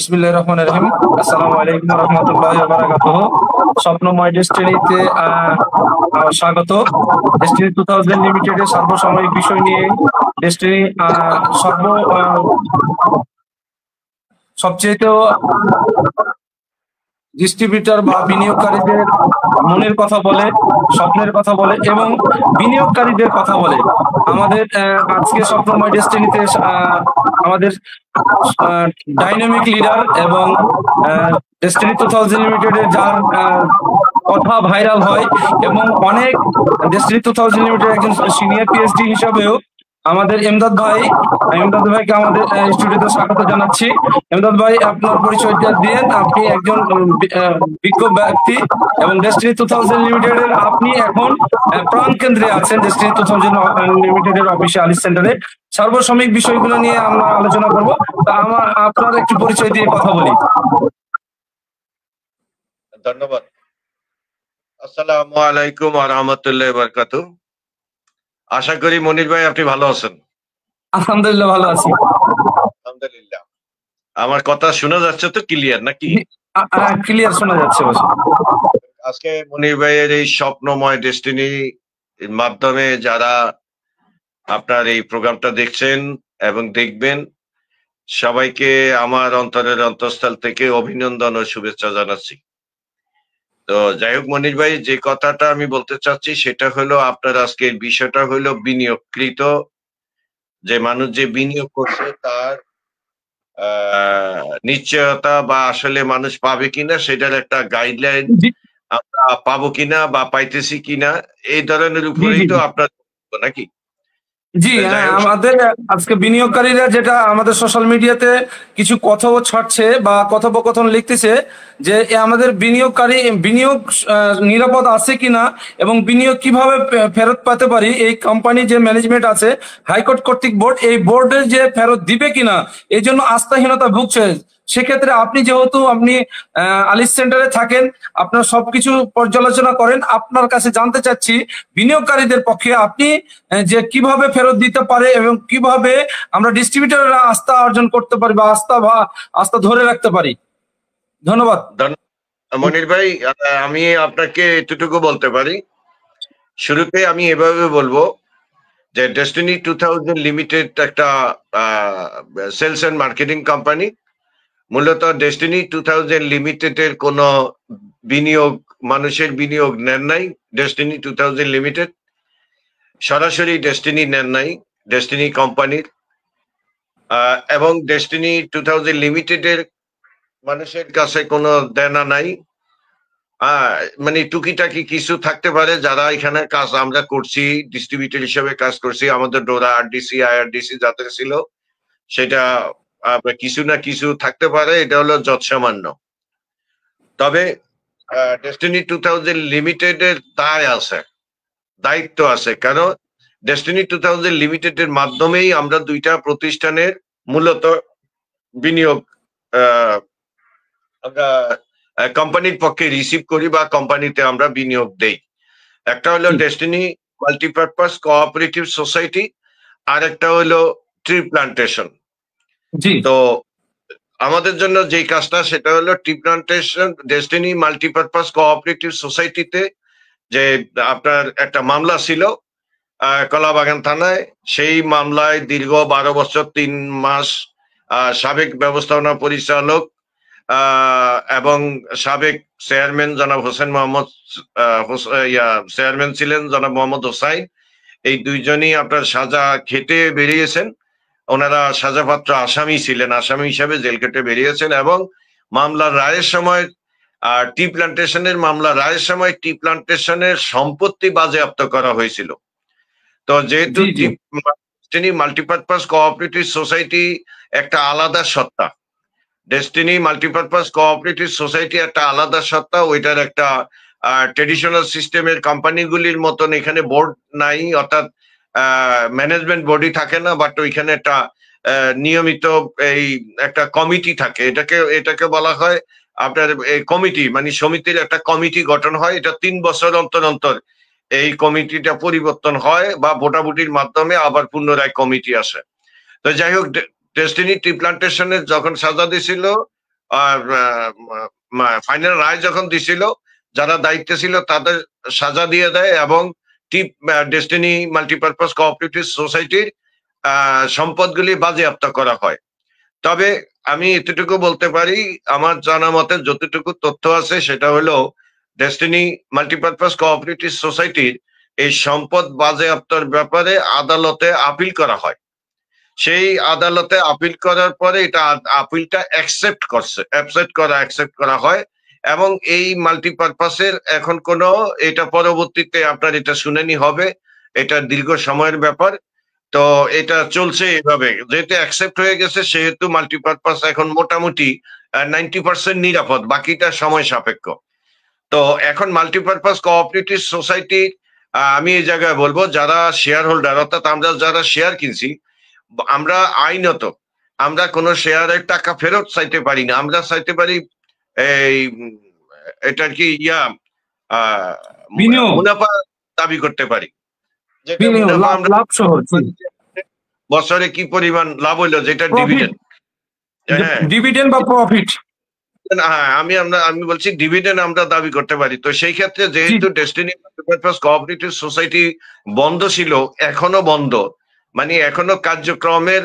বিসমিল্লাহির রহমানির রহিম। আসসালামু আলাইকুম ওয়া রাহমাতুল্লাহি ওয়া বারাকাতুহু। স্বপ্নময় ডেস্টিনিতে স্বাগত। ডেস্টিনি 2000 লিমিটেডের সর্বসাময়িক বিষয় নিয়ে ডেস্টিনি সর্ব সবচেয়ে ডিস্ট্রিবিউটর বা বিনিয়োগকারীদের মনের কথা বলে, স্বপ্নের কথা বলে এবং বিনিয়োগকারীদের কথা বলে। আমাদের আজকে স্বপ্নময় ডেস্টিনিতে আমাদের ডাইনামিক লিডার এবং ডেস্টিনি 2000 লিমিটেডের যার কথা ভাইরাল হয় এবং অনেক ডেস্টিনি 2000 লিমিটেড একজন সিনিয়র পিএইচডি হিসাবেও আমাদের এমদাদ ভাইকে আমাদের স্টুডিওতে স্বাগত জানাচ্ছি। এমদাদ ভাই, আপনার পরিচয়টা দিন। আপনি একজন বিজ্ঞ ব্যক্তি এবং ডেস্টিনি 2000 লিমিটেডের আপনি এখন প্রাণ কেন্দ্রে আছেন। ডেস্টিনি 2000 লিমিটেডের অফিসে আলিস সেন্টারে সার্বসাময়িক বিষয়গুলো নিয়ে আমরা আলোচনা করব। তা আপনার একটু পরিচয় দিয়ে কথা বলি। ধন্যবাদ। আসসালামু আলাইকুম ওয়া রাহমাতুল্লাহি ওয়া বারাকাতুহু। আশা করি মনির ভাই আপনি ভালো আছেন। আলহামদুলিল্লাহ ভালো আছি। আলহামদুলিল্লাহ। আমার কথা শোনা যাচ্ছে তো ক্লিয়ার নাকি? ক্লিয়ার শোনা যাচ্ছে। আজকে মনির ভাইয়ের এই স্বপ্নময় ডেস্টিনি মাধ্যমে যারা আপনার এই প্রোগ্রামটা দেখছেন এবং দেখবেন, সবাইকে আমার অন্তরের অন্তঃস্থল থেকে অভিনন্দন ও শুভেচ্ছা জানাচ্ছি। তো যাই হোক মনির ভাই, যে কথাটা আমি বলতে চাচ্ছি সেটা হলো আপনার আজকের বিষয়টা হলো বিনিয়োগকৃত যে মানুষ যে বিনিয়োগ করছে তার নিশ্চয়তা বা আসলে মানুষ পাবে কিনা সেটার একটা গাইডলাইন আমরা পাবো কিনা বা পাইতেছি কিনা, এই ধরনের উপরেই তো আপনার নাকি? জি, আমাদের আজকে বিনিয়োগকারীরা যেটা আমাদের সোশ্যাল মিডিয়াতে কিছু কথা ছাড়ছে বা কথোপকথন লিখতেছে যে আমাদের বিনিয়োগ নিরাপদ আছে কিনা এবং বিনিয়োগ কিভাবে ফেরত পেতে পারি, এই কোম্পানি যে ম্যানেজমেন্ট আছে হাইকোর্ট কর্তৃক বোর্ড, এই বোর্ডের যে ফেরত দিবে কিনা এই জন্য আস্থাহীনতা ভুগছে। সেক্ষেত্রে আপনি যেহেতু আলিস সেন্টারে থাকেন, আপনার সবকিছু পর্যালোচনা করেন, আপনার কাছে জানতে চাচ্ছি বিনিয়োগকারীদের পক্ষে আপনি যে কিভাবে ফেরত দিতে পারে এবং কিভাবে আমরা ডিস্ট্রিবিউটররা আস্থা অর্জন করতে পারি বা আস্থা ধরে রাখতে পারি। ধন্যবাদ। মনির ভাই, আমি আপনাকে এতটুকু বলতে পারি। শুরুতে আমি এভাবে বলবো যে ডেস্টিনি 2000 লিমিটেড একটা সেলস এন্ড মার্কেটিং কোম্পানি। মূলত ডেস্টিনি 2000 লিমিটেডের কোনো মানুষের বিনিয়োগ নেন নাই। ডেস্টিনি 2000 লিমিটেড সরাসরি ডেস্টিনি নেন নাই, ডেস্টিনি কোম্পানির। এবং ডেস্টিনি 2000 লিমিটেডের মানুষের কাছে কোনো দেনা নাই। মানে টুকিটাকি কিছু থাকতে পারে, যারা এখানে কাজ আমরা করছি, ডিস্ট্রিবিউটর হিসেবে কাজ করছি, আমাদের ডোরা আরডিসি আইআরডিসি যাদের ছিল সেটা কিছু না কিছু থাকতে পারে, এটা হলো যৎসামান্য। তবে ডেস্টিনি 2000 লিমিটেডের দায়িত্ব আছে, কারণ ডেস্টিনি 2000 লিমিটেডের মাধ্যমেই আমরা দুইটা প্রতিষ্ঠানের মূলত বিনিয়োগ আমরা কোম্পানির পক্ষে রিসিভ করি বা কোম্পানিতে আমরা বিনিয়োগ দেই। একটা হলো ডেস্টিনি মাল্টিপারপাস কোঅপারেটিভ সোসাইটি, আর একটা হলো ট্রি প্লান্টেশন। তো আমাদের জন্য যে কাজটা সেটা হলো tree plantation. Destiny multipurpose cooperative সোসাইটিতে যে আপনার একটা মামলা ছিল কলাবাগান থানায়, সেই মামলায় দীর্ঘ 12 বছর 3 মাস সাবেক ব্যবস্থাপনা পরিচালক এবং সাবেক চেয়ারম্যান জনাব হোসেন মোহাম্মদ চেয়ারম্যান ছিলেন জনাব মোহাম্মদ হোসাইন, এই দুইজনই আপনার সাজা খেটে বেরিয়েছেন। ওনারা সাজাপ্রাপ্ত আসামি ছিলেন, আসামি হিসাবে জেল কেটে বেরিয়েছেন। এবং মামলার রায়ের সময় টি প্লান্টেশনের টি প্লান্টেশনের সম্পত্তি বাজেয়াপ্ত করা হয়েছিল। তো যেহেতু মাল্টিপারপাস কোঅপারেটিভ সোসাইটি একটা আলাদা সত্তা, ডেস্টিনি মাল্টিপারপাস কোঅপারেটিভ সোসাইটি একটা আলাদা সত্তা, ওইটার একটা ট্রেডিশনাল সিস্টেমের কোম্পানিগুলির মতন এখানে বোর্ড নাই, অর্থাৎ ম্যানেজমেন্ট বডি থাকে না, বাট ওইখানে একটা নিয়মিত এই একটা কমিটি থাকে। এটাকে বলা হয় আপনার এই কমিটি, মানে সমিতির একটা কমিটি গঠন হয়। এটা 3 বছর অন্তর অন্তর এই কমিটিটা পরিবর্তন হয় বা ভোটাভুটির মাধ্যমে আবার পুনরায় কমিটি আসে। তো যাই হোক, ডেস্টিনি ট্রি প্লান্টেশনের যখন সাজা দিয়েছিল ফাইনাল রায় যখন দিছিল, যারা দায়িত্বে ছিল তাদের সাজা দিয়ে দেয় এবং ডেস্টিনি মাল্টিপারপাস কোঅপারেটিভ সোসাইটির সম্পদগুলি বাজেয়াপ্ত করা হয়। তবে আমি এতটুকু বলতে পারি, আমার জানা মতে যতটুকু তথ্য আছে সেটা হলো ডেস্টিনি মাল্টিপারপাস কোঅপারেটিভ সোসাইটির এই সম্পদ বাজেয়াপ্তর ব্যাপারে আদালতে আপিল করা হয়। সেই আদালতে আপিল করার পরে এটা আপিলটা অ্যাকসেপ্ট করা হয় এবং এই মাল্টিপারপাসের এখন কোনো এটা পরবর্তীতে আপনার এটা শুনানি হবে, এটা দীর্ঘ সময়ের ব্যাপার। তো এটা চলছে এইভাবে, যেহেতু অ্যাকসেপ্ট হয়ে গেছে সেহেতু মাল্টিপারপাস এখন মোটামুটি 90% নিরাপদ, বাকিটা সময় সাপেক্ষ। তো এখন মাল্টিপারপাস কোঅপারেটিভ সোসাইটি, আমি এই জায়গায় বলবো যারা শেয়ার হোল্ডার, অর্থাৎ আমরা যারা শেয়ার কিনছি, আমরা আইনত আমরা কোনো শেয়ারের টাকা ফেরত চাইতে পারি না। আমরা চাইতে পারি এই এটার কি মুনাফা দাবি করতে পারি, বছরে কি পরিমাণ লাভ হইলো, যেটা ডিভিডেন্ড বা প্রফিট। হ্যাঁ, আমি বলছি ডিভিডেন্ড আমরা দাবি করতে পারি। তো সেই ক্ষেত্রে যেহেতু ডেস্টিনি মাল্টিপারপাস কোঅপারেটিভ সোসাইটি বন্ধ ছিল, এখনো বন্ধ, মানে এখনো কার্যক্রমের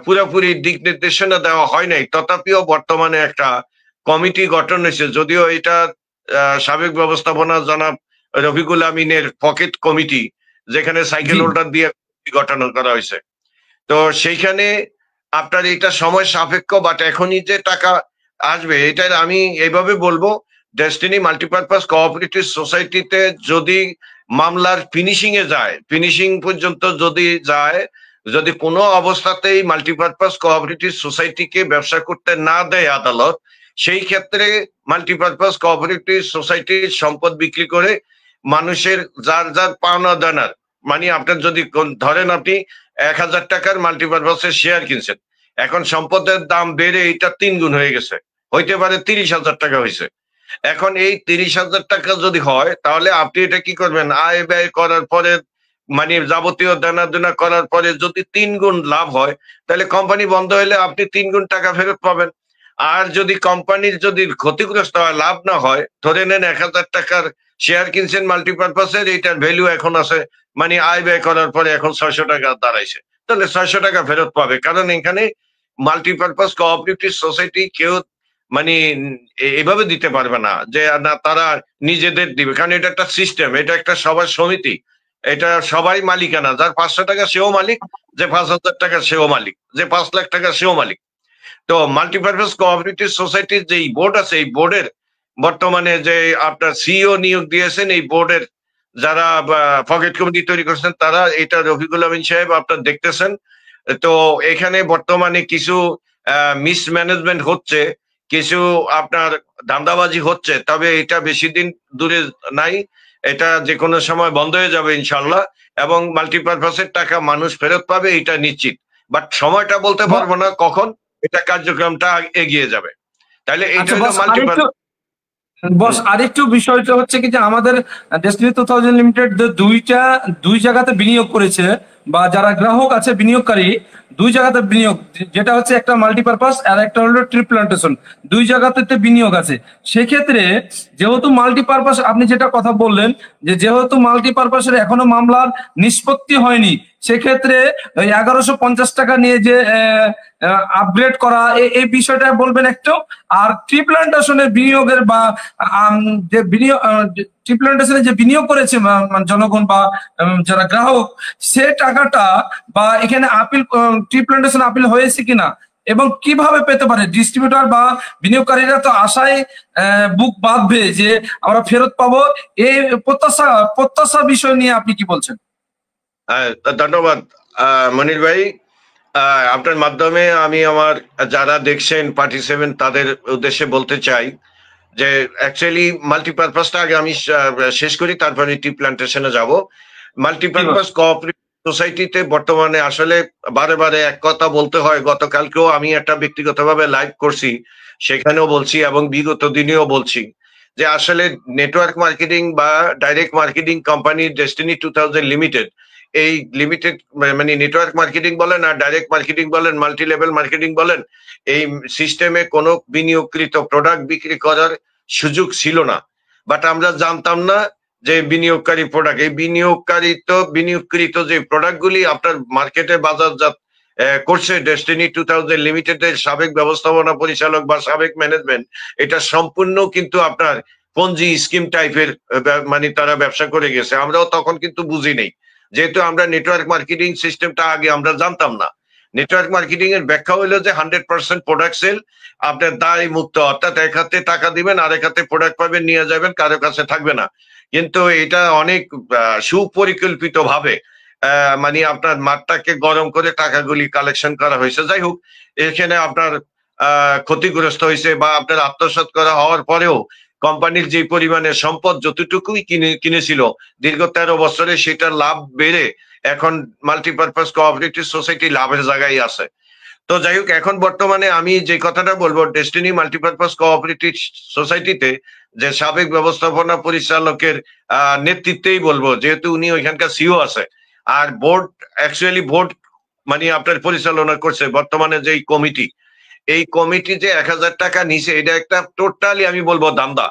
পুরোপুরি দিক নির্দেশনা দেওয়া হয় নাই, তথাপিও বর্তমানে একটা কমিটি গঠন হয়েছে। যদিও এটা সাবেক ব্যবস্থাপনা জনাব রফিকুল আমিনের পকেট কমিটি, যেখানে সাইকেল হোল্ডার দিয়ে গঠন করা হয়েছে। তো সেইখানে আপনার এটা সময় সাপেক্ষ, বাট এখনই যে টাকা আসবে এটা আমি এইভাবে বলবো, ডেস্টিনি মাল্টিপারপাস কোঅপারেটিভ সোসাইটিতে যদি মামলার ফিনিশিং এ যায়, ফিনিশিং পর্যন্ত যদি যায়, যদি কোনো অবস্থাতেই মাল্টিপারপাস কোঅপারেটিভ সোসাইটিকে ব্যবসা করতে না দেয় আদালত, সেই ক্ষেত্রে মাল্টিপারপাস কোঅপারেটিভ সোসাইটির সম্পদ বিক্রি করে মানুষের যার যার পাওনা দানার, মানে আপনার যদি ধরেন আপনি 1000 টাকার মাল্টিপারপাসের শেয়ার কিনছেন, এখন সম্পদের দাম বেড়ে এটা 3 গুণ হয়ে গেছে, হইতে পারে 30,000 টাকা হয়েছে। এখন এই 30,000 টাকা যদি হয়, তাহলে আপনি এটা কি করবেন, আয় ব্যয় করার পরে, মানে যাবতীয় দেনা করার পরে যদি 3 গুণ লাভ হয়, তাহলে কোম্পানি বন্ধ হলে আপনি 3 গুণ টাকা ফেরত পাবেন। আর যদি কোম্পানির যদি ক্ষতিগ্রস্ত হয়, লাভ না হয়, ধরে নেন 1000 টাকার শেয়ার কিনছেন মাল্টিপারপাসের, এইটার ভ্যালু এখন আছে, মানে আয় ব্যয় করার পরে এখন 600 টাকা দাঁড়াইছে, তাহলে 600 টাকা ফেরত পাবে। কারণ এখানে মাল্টিপারপাস কোঅপারেটিভ সোসাইটি কেউ মানে এভাবে দিতে পারবে না যে না তারা নিজেদের দিবে, কারণ এটা একটা সিস্টেম, এটা একটা সবার সমিতি, এটা সবাই মালিকানা। যার 500 টাকা সেও মালিক, যে 5,000 টাকা সেও মালিক, যে 5 লাখ টাকা সেও মালিক। তো মাল্টিপারপাস কোঅপারেটিভ সোসাইটির যে বোর্ড আছে, এই বোর্ডের বর্তমানে যে আপনার সিইও নিয়োগ দিয়েছেন, এই বোর্ডের যারা পকেট কমিটি তৈরি করেছেন তারা, এটা রফিকুল আমিন সাহেব আপনার দেখতেছেন। তো এখানে বর্তমানে কিছু মিসম্যানেজমেন্ট হচ্ছে, কিছু আপনার ধান্দাবাজি হচ্ছে, তবে এটা বেশি দিন দূরে নাই, এটা যে কোনো সময় বন্ধ হয়ে যাবে ইনশাল্লাহ, এবং মাল্টিপারপাসের টাকা মানুষ ফেরত পাবে, এটা নিশ্চিত। বাট সময়টা বলতে পারবো না কখন এটা কার্যক্রমটা এগিয়ে যাবে। তাহলে এইটা হলো মাল্টিপারপাস। বস, আরেকটু বিষয়টা হচ্ছে কি যে আমাদের ডেস্টিনি 2000 লিমিটেড দুই জায়গাতে বিনিয়োগ করেছে, বা যারা গ্রাহক আছে বিনিয়োগকারী, দুই জায়গাতে বিনিয়োগ, যেটা হচ্ছে একটা মাল্টিপারপাস আর একটা হলো ট্রি প্লান্টেশন, দুই জায়গাতে বিনিয়োগ আছে। সেক্ষেত্রে যেহেতু মাল্টিপারপাস, আপনি যেটা কথা বললেন যে যেহেতু মাল্টিপারপাসের এখনো মামলার নিষ্পত্তি হয়নি, সেক্ষেত্রে 1150 টাকা নিয়ে যে আপগ্রেড করা, এই বিষয়টা বলবেন একটু। আর ট্রি প্লান্টেশনের বিনিয়োগের বা যে বিনিয়োগ, ট্রি প্লান্টেশনে যে বিনিয়োগ করেছে জনগণ বা যারা গ্রাহক, সে টাকাটা বা এখানে আপিল, ট্রি প্লান্টেশন আপিল হয়েছে কিনা এবং কিভাবে পেতে পারে ডিস্ট্রিবিউটর বা বিনিয়োগকারীরা তো আশায় বুক বাঁধবে যে আমরা ফেরত পাবো, এই প্রত্যাশা বিষয় নিয়ে আপনি কি বলছেন? ধন্যবাদ মনির ভাই। আপনার মাধ্যমে আমি আমার যারা দেখছেন পার্টিসিপেন্ট তাদের উদ্দেশ্যে বলতে চাই যে অ্যাকচুয়ালি মাল্টিপারপাসটা আগে আমি শেষ করি, তারপরে টি প্লান্টেশনে যাব। মাল্টিপারপাস কোঅপারেটিভ সোসাইটিতে বর্তমানে আসলে বারে বারে এক কথা বলতে হয়, গতকালকেও আমি একটা ব্যক্তিগতভাবে লাইভ করছি, সেখানেও বলছি এবং বিগত দিনেও বলছি যে আসলে নেটওয়ার্ক মার্কেটিং বা direct marketing company destiny 2000 limited এই লিমিটেড মানে নেটওয়ার্ক মার্কেটিং বলেন আর ডাইরেক্ট মার্কেটিং বলেন, মাল্টি লেভেল মার্কেটিং বলেন, এই সিস্টেমে কোনো বিনিয়োগকৃত প্রোডাক্ট বিক্রি করার সুযোগ ছিল না। বাট আমরা জানতাম না যে বিনিয়োগকারী প্রোডাক্ট, এই বিনিয়োগকৃত যে প্রোডাক্ট গুলি আপনার মার্কেটে বাজারজাত করছে ডেস্টিনি 2000 লিমিটেডের সাবেক ব্যবস্থাপনা পরিচালক বা সাবেক ম্যানেজমেন্ট, এটা সম্পূর্ণ কিন্তু আপনার পঞ্জি স্কিম টাইপের মানে তারা ব্যবসা করে গেছে। আমরাও তখন কিন্তু বুঝি নেই, যেহেতু আমরা নেটওয়ার্ক মার্কেটিং সিস্টেমটা আগে আমরা জানতাম না। নেটওয়ার্ক মার্কেটিং এর ব্যাখ্যা হলো যে 100% প্রোডাক্ট সেল, আপনার দায় মুক্ত, অর্থাৎ এক হাতে টাকা দিবেন আর এক হাতে প্রোডাক্ট পাবেন, নিয়ে যাবেন, কারো কাছে থাকবে না। কিন্তু এটা অনেক সুপরিকল্পিত ভাবে মানে আপনার মাঠটাকে গরম করে টাকাগুলি কালেকশন করা হয়েছে। যাই হোক, এখানে আপনার ক্ষতিগ্রস্ত হয়েছে বা আপনার আত্মসাৎ করা হওয়ার পরেও কোম্পানির যে পরিমাণে সম্পদ যতটুকুই কিনেছিল দীর্ঘ 13 বছরে, সেটার লাভ বেড়ে এখন মাল্টিপারপাস কোঅপারেটিভ সোসাইটি লাভের জায়গায় আছে। তো যাই হোক, এখন বর্তমানে আমি যে কথাটা বলবো, ডেস্টিনি মাল্টিপারপাস কোঅপারেটিভ সোসাইটিতে যে সাবেক ব্যবস্থাপনা পরিচালকের নেতৃত্বেই বলবো, যেহেতু উনি ওইখানকার সিও আছে, আর বোর্ড বোর্ড মানে আপনার পরিচালনা করছে বর্তমানে যে কমিটি, এই কমিটি যে 1000 টাকা নিছে, এটা একটা টোটালি আমি বলবো দান্দা।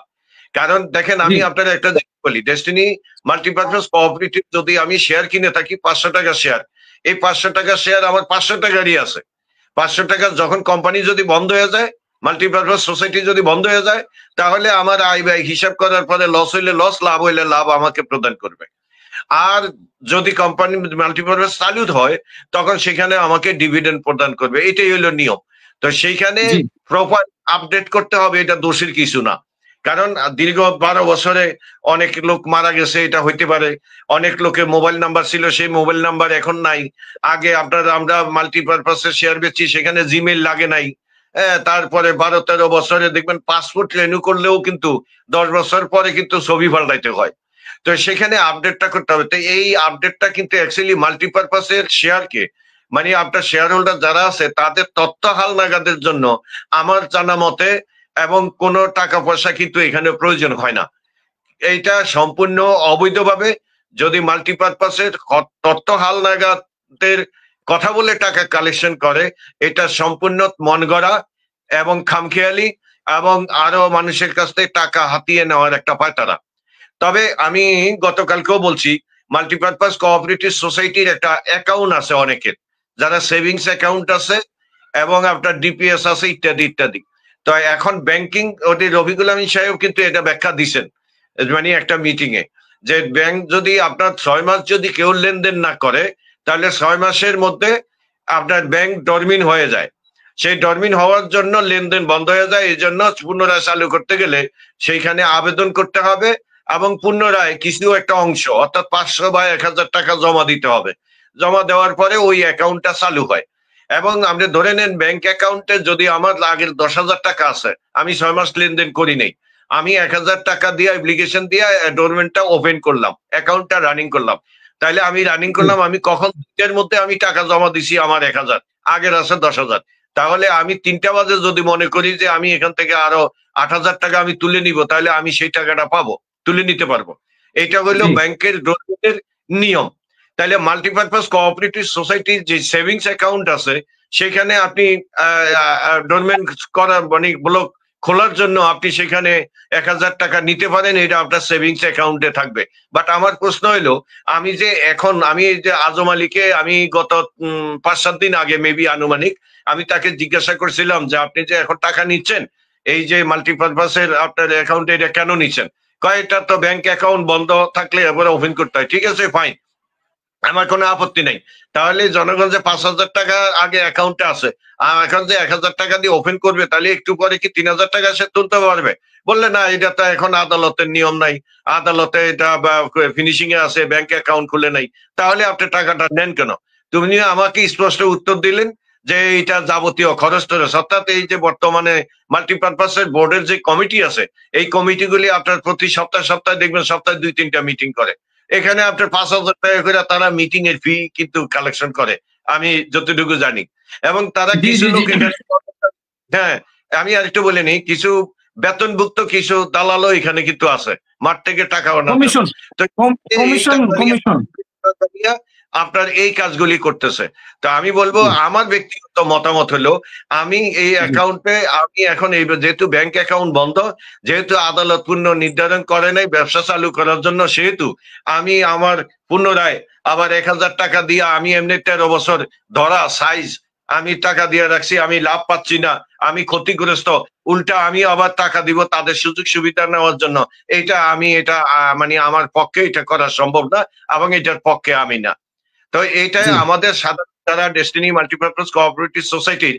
কারণ দেখেন, আমি আপনার একটা জিনিস বলি, ডেস্টিনি মাল্টিপারপাস কোঅপারেটিভ যদি আমি শেয়ার কিনে থাকি 500 টাকা শেয়ার, এই 500 টাকা শেয়ার আমার 500 টাকারই আছে। 500 টাকা যখন কোম্পানি যদি বন্ধ হয়ে যায়, মাল্টিপারপাস সোসাইটি যদি বন্ধ হয়ে যায়, তাহলে আমার আয় ব্যয় হিসাব করার পরে লস হইলে লস, লাভ হইলে লাভ আমাকে প্রদান করবে। আর যদি কোম্পানি মাল্টিপারপাস চালু হয়, তখন সেখানে আমাকে ডিভিডেন্ড প্রদান করবে। এটাই হলো নিয়ম। তো সেইখানে প্রপার আপডেট করতে হবে, এটা দোষের কিছু না। কারণ দীর্ঘ 12 বছরে অনেক লোক মারা গেছে, এটা হইতে পারে। অনেক লোকের মোবাইল নাম্বার ছিল, সেই মোবাইল নাম্বার এখন নাই। আগে আমরা মাল্টিপারপাসের শেয়ার বেচি, সেখানে জিমেইল লাগে নাই। তারপরে 12-13 বছরে দেখবেন পাসপোর্ট রিনিউ করলেও কিন্তু 10 বছর পরে কিন্তু ছবি পাল্টাইতে হয়। তো সেখানে আপডেটটা করতে হবে। তো এই আপডেটটা কিন্তু অ্যাকচুয়ালি মাল্টিপারপাসের শেয়ারকে, মানে আপনার শেয়ার হোল্ডার যারা আছে তাদের তথ্য হালনাগাদের জন্য আমার জানা মতে এবং কোনো টাকা পয়সা কিন্তু এখানে প্রয়োজন হয় না। এইটা সম্পূর্ণ অবৈধভাবে যদি মাল্টিপারপাসের তথ্য হালনাগাদের কথা বলে টাকা কালেকশন করে, এটা সম্পূর্ণ মন গড়া এবং খামখেয়ালি এবং আরো মানুষের কাছ থেকে টাকা হাতিয়ে নেওয়ার একটা পায়তারা। তবে আমি গতকালকেও বলছি, মাল্টিপারপাস কোঅপারেটিভ সোসাইটির একটা অ্যাকাউন্ট আছে অনেকের, যারা সেভিংস অ্যাকাউন্ট আছে এবং আপনার ডিপিএস আছে ইত্যাদি ইত্যাদি। তো এখন ব্যাংকিং ওটি রফিকুল আমিন সাহেব কিন্তু এটা ব্যাখ্যা দিচ্ছেন মানে একটা মিটিং এ, যে ব্যাংক যদি আপনার 6 মাস যদি কেউ লেনদেন না করে, তাহলে 6 মাসের মধ্যে আপনার ব্যাংক ডরমিন হয়ে যায়। সেই ডরমিন হওয়ার জন্য লেনদেন বন্ধ হয়ে যায়। এই জন্য পুনরায় চালু করতে গেলে সেইখানে আবেদন করতে হবে এবং পুনরায় কিছু একটা অংশ অর্থাৎ 500 বা 1000 টাকা জমা দিতে হবে। জমা দেওয়ার পরে ওই অ্যাকাউন্টটা চালু হয়। এবং আপনি ধরে নেন ব্যাংক অ্যাকাউন্টে যদি আমার আগের 10,000 টাকা আছে, আমি 6 মাস লেনদেন করি নাই, আমি 1000 টাকা দিয়ে অ্যাপ্লিকেশন দিয়ে ডোরমেন্টটা ওপেন করলাম, অ্যাকাউন্টটা রানিং করলাম। তাইলে আমি রানিং করলাম, আমি কখন এর মধ্যে আমি টাকা জমা দিছি আমার 1000, আগের আছে 10,000। তাহলে আমি 3টা বাজে যদি মনে করি যে আমি এখান থেকে আরো 8,000 টাকা আমি তুলে নিব, তাহলে আমি সেই টাকাটা পাবো, তুলে নিতে পারবো। এটা হইলো ব্যাংকের ডোরমেন্টের নিয়ম। তাহলে মাল্টিপারপাস কোঅপারেটিভ সোসাইটির যে সেভিংস অ্যাকাউন্ট আছে, সেখানে আপনি ডোরমেন্ট করা মানে ব্লক খোলার জন্য আপনি সেখানে 1000 টাকা নিতে পারেন, এটা আপনার সেভিংস অ্যাকাউন্টে থাকবে। বাট আমার প্রশ্ন হলো, আমি যে এখন আমি এই যে আজম আলীকে আমি গত 5-7 দিন আগে মেবি আনুমানিক আমি তাকে জিজ্ঞাসা করছিলাম যে আপনি যে এখন টাকা নিচ্ছেন এই যে মাল্টিপারপাসের আপনার অ্যাকাউন্টে, এটা কেন নিচ্ছেন? কয় এটা তো ব্যাংক অ্যাকাউন্ট বন্ধ থাকলে এবারে ওপেন করতে হয়। ঠিক আছে, ফাইন, আমার কোনো আপত্তি নাই। তাহলে জনগণ যে 5,000 টাকা আগে অ্যাকাউন্টে আছে, এখন যে 1000 টাকা দিয়ে ওপেন করবে, তাহলে একটু পরে কি 3,000 টাকা সে তুলতে পারবে? বললে না, এটা তো এখন আদালতের নিয়ম নাই, আদালতে এটা ফিনিশিং এ আছে, ব্যাংক অ্যাকাউন্ট খুলে নাই। তাহলে আপনি টাকাটা নেন কেন? তুমি আমাকে স্পষ্ট উত্তর দিলেন যে এটা যাবতীয় খরচ টরচ, অর্থাৎ এই যে বর্তমানে মাল্টিপারপাসের বোর্ডের যে কমিটি আছে, এই কমিটিগুলি আপনার প্রতি সপ্তাহে দেখবেন সপ্তাহে 2-3টা মিটিং করে। এখানে আপনার 5,000 টাকা করে তারা মিটিং এর ফি কিন্তু কালেকশন করে, আমি যতটুকু জানি। এবং তারা কিছু লোক, হ্যাঁ আমি আরেকটু বলে নিই, কিছু বেতনভুক্ত কিছু দালালও এখানে কিন্তু আছে, মাঠ থেকে টাকা আপনার এই কাজগুলি করতেছে। তো আমি বলবো আমার ব্যক্তিগত মতামত হলো, আমি এই অ্যাকাউন্টে আমি এখন এই যেহেতু ব্যাংক অ্যাকাউন্ট বন্ধ, যেহেতু আদালত পুনঃ নির্ধারণ করে নাই ব্যবসা চালু করার জন্য, সেহেতু আমি আমার পুনরায় আবার 1,000 টাকা দিয়ে আমি এমনি 13 বছর ধরা সাইজ আমি টাকা দিয়ে রাখছি, আমি লাভ পাচ্ছি না, আমি ক্ষতিগ্রস্ত, উল্টা আমি আবার টাকা দিব তাদের সুযোগ সুবিধা নেওয়ার জন্য। এটা মানে আমার পক্ষে এটা করা সম্ভব না, এবং এটার পক্ষে আমি না। তো এইটাই আমাদের সাধারণ যারা ডেস্টিনি মাল্টিপারপাস কোঅপারেটিভ সোসাইটির,